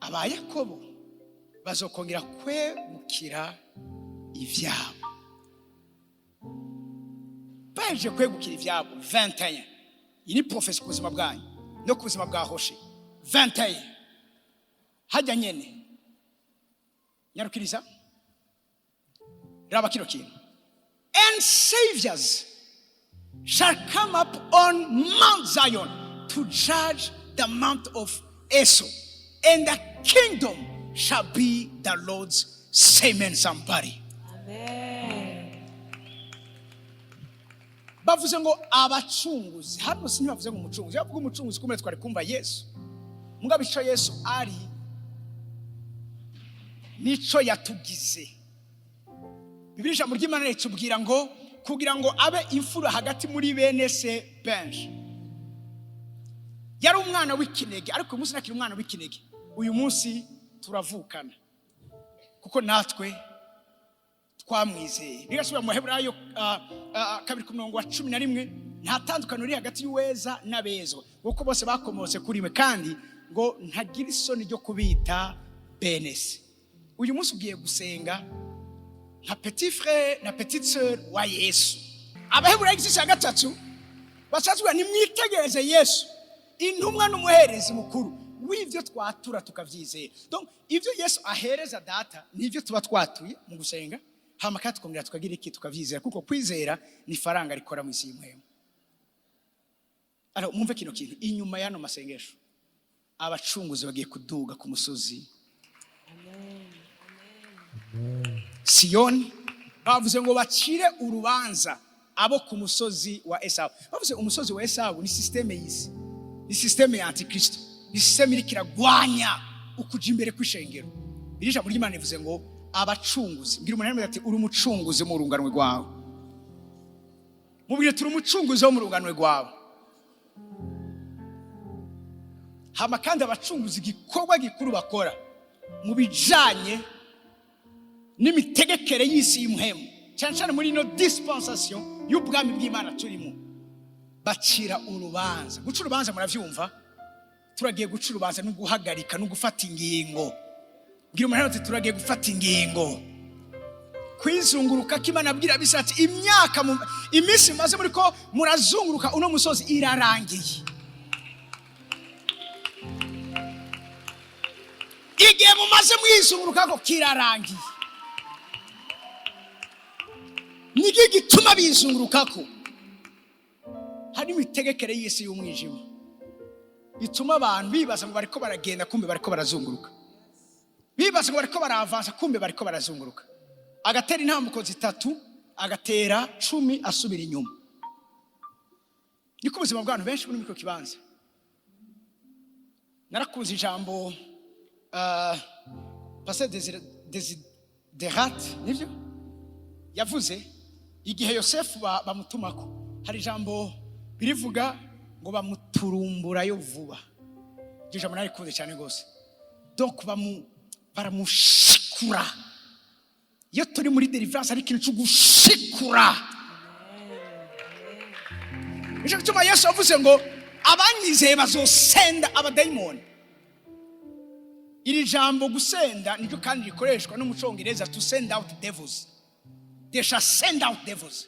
Aba Yakobo bazokongera kwegukira ivyabo. Baje kwegukira ivyabo 21. Iyi ni profesi ku buzima bwanyu no ku buzima bwa Hoshe. 21 hajya nyene nyarukiriza raba kino kintu. And saviors shall come up on Mount Zion to judge the mount of Esau, and the kingdom shall be the Lord's. Say amen, somebody. Amen. Bavuze ngo abacunguzi. Hano sinibavuze ngo umucunguzi. Yavuga umucunguzi kumwe twari kumva Yesu. Mugabe ico Yesu ari nico yatugize. Bibiliya ijambo ry'Imana ritubwira ngo kugira ngo abe imfura hagati muri bene se benshi. Yari umwana w'ikinege, ariko uyu munsi nakiri umwana w'ikinege. Uyu munsi turavukana kuko natwe twamwizeye. Bigasubira mu Heburayo 2:11, nta tandukano riri hagati y'uweza n'abezo kuko bose bakomotse kuri we, kandi ngo ntagira isoni ryo kubita bene se. Uyu munsi ugiye gusenga nka petit frère na petite sœur wa Yesu. Abaheburayo 3 basazwa nimwitegereze Yesu, intumwa n'umuherezi mukuru w'ivyo twatura tukavyizera. Donc ivyo Yesu ahereza data nivyo tuba twatuye mu gusenga, hama kandi tukongera tukagira iki tukavyizera, kuko kwizera ni faranga rikora mu isi y'imwemu. Alors mumve kino kintu, inyuma y'ano masengesho abacunguzi bagiye kuduga ku musozi Siyoni. Bavuze ngo bacire urubanza abo ku musozi wa Esau. Bavuze umusozi wa Esau ni systeme y'isi, ni systeme ya antikristo, ni systeme iri kiragwanya ukuja imbere kw'ishengero. Birisha muri Imana ivuze ngo abacunguzi. Ngira umuntu ati uri umucunguzi mu runganwe rwawe. Mubwire turi umucunguzi wo mu runganwe rwawe. Hama kandi abacunguzi igikorwa gikuru bakora mu bijanye n'imitegekere y'isi y'imwemu, cyane cyane muri no dispensation y'ubwami bw'Imana turimo, bacira urubanza. Guca urubanza muravyumva, turagiye guca urubanza no guhagarika no gufata ingingo. Ngira umuntu ati turagiye gufata ingingo. Kwizunguruka k'Imana abwira bisati imyaka imisi maze muri ko murazunguruka uno musozi irarangiye. Igihe mumaze mwizunguruka ko kirarangiye. Niki gituma bizungurukako? Hari imitegekere y'isi y'umwijima ituma abantu bibaza ngo bariko baragenda kumbe bariko barazunguruka, bibaza ngo bariko baravansa kumbe bariko barazunguruka. Agatera intambuko 3, agatera 10 asubira inyuma. Niko ubuzima bw'abantu benshi muri miko kibanza. Narakunze ijambo Pasteur Desiderate nivyo yavuze igihe Yosefu bamutumako. Hari ijambo birivuga ngo bamuturumburayo vuba. Iryo jambo narikunze cyane gose. Donc baramushikura. Iyo turi muri deliverance ari kintu cyo gushikura. Icyo gituma Yesu avuze ngo abanyizeye bazosenda abadayimoni. Iri jambo gusenda niryo kandi rikoreshwa no mu Cyongereza to send out devils. They shall send out devils.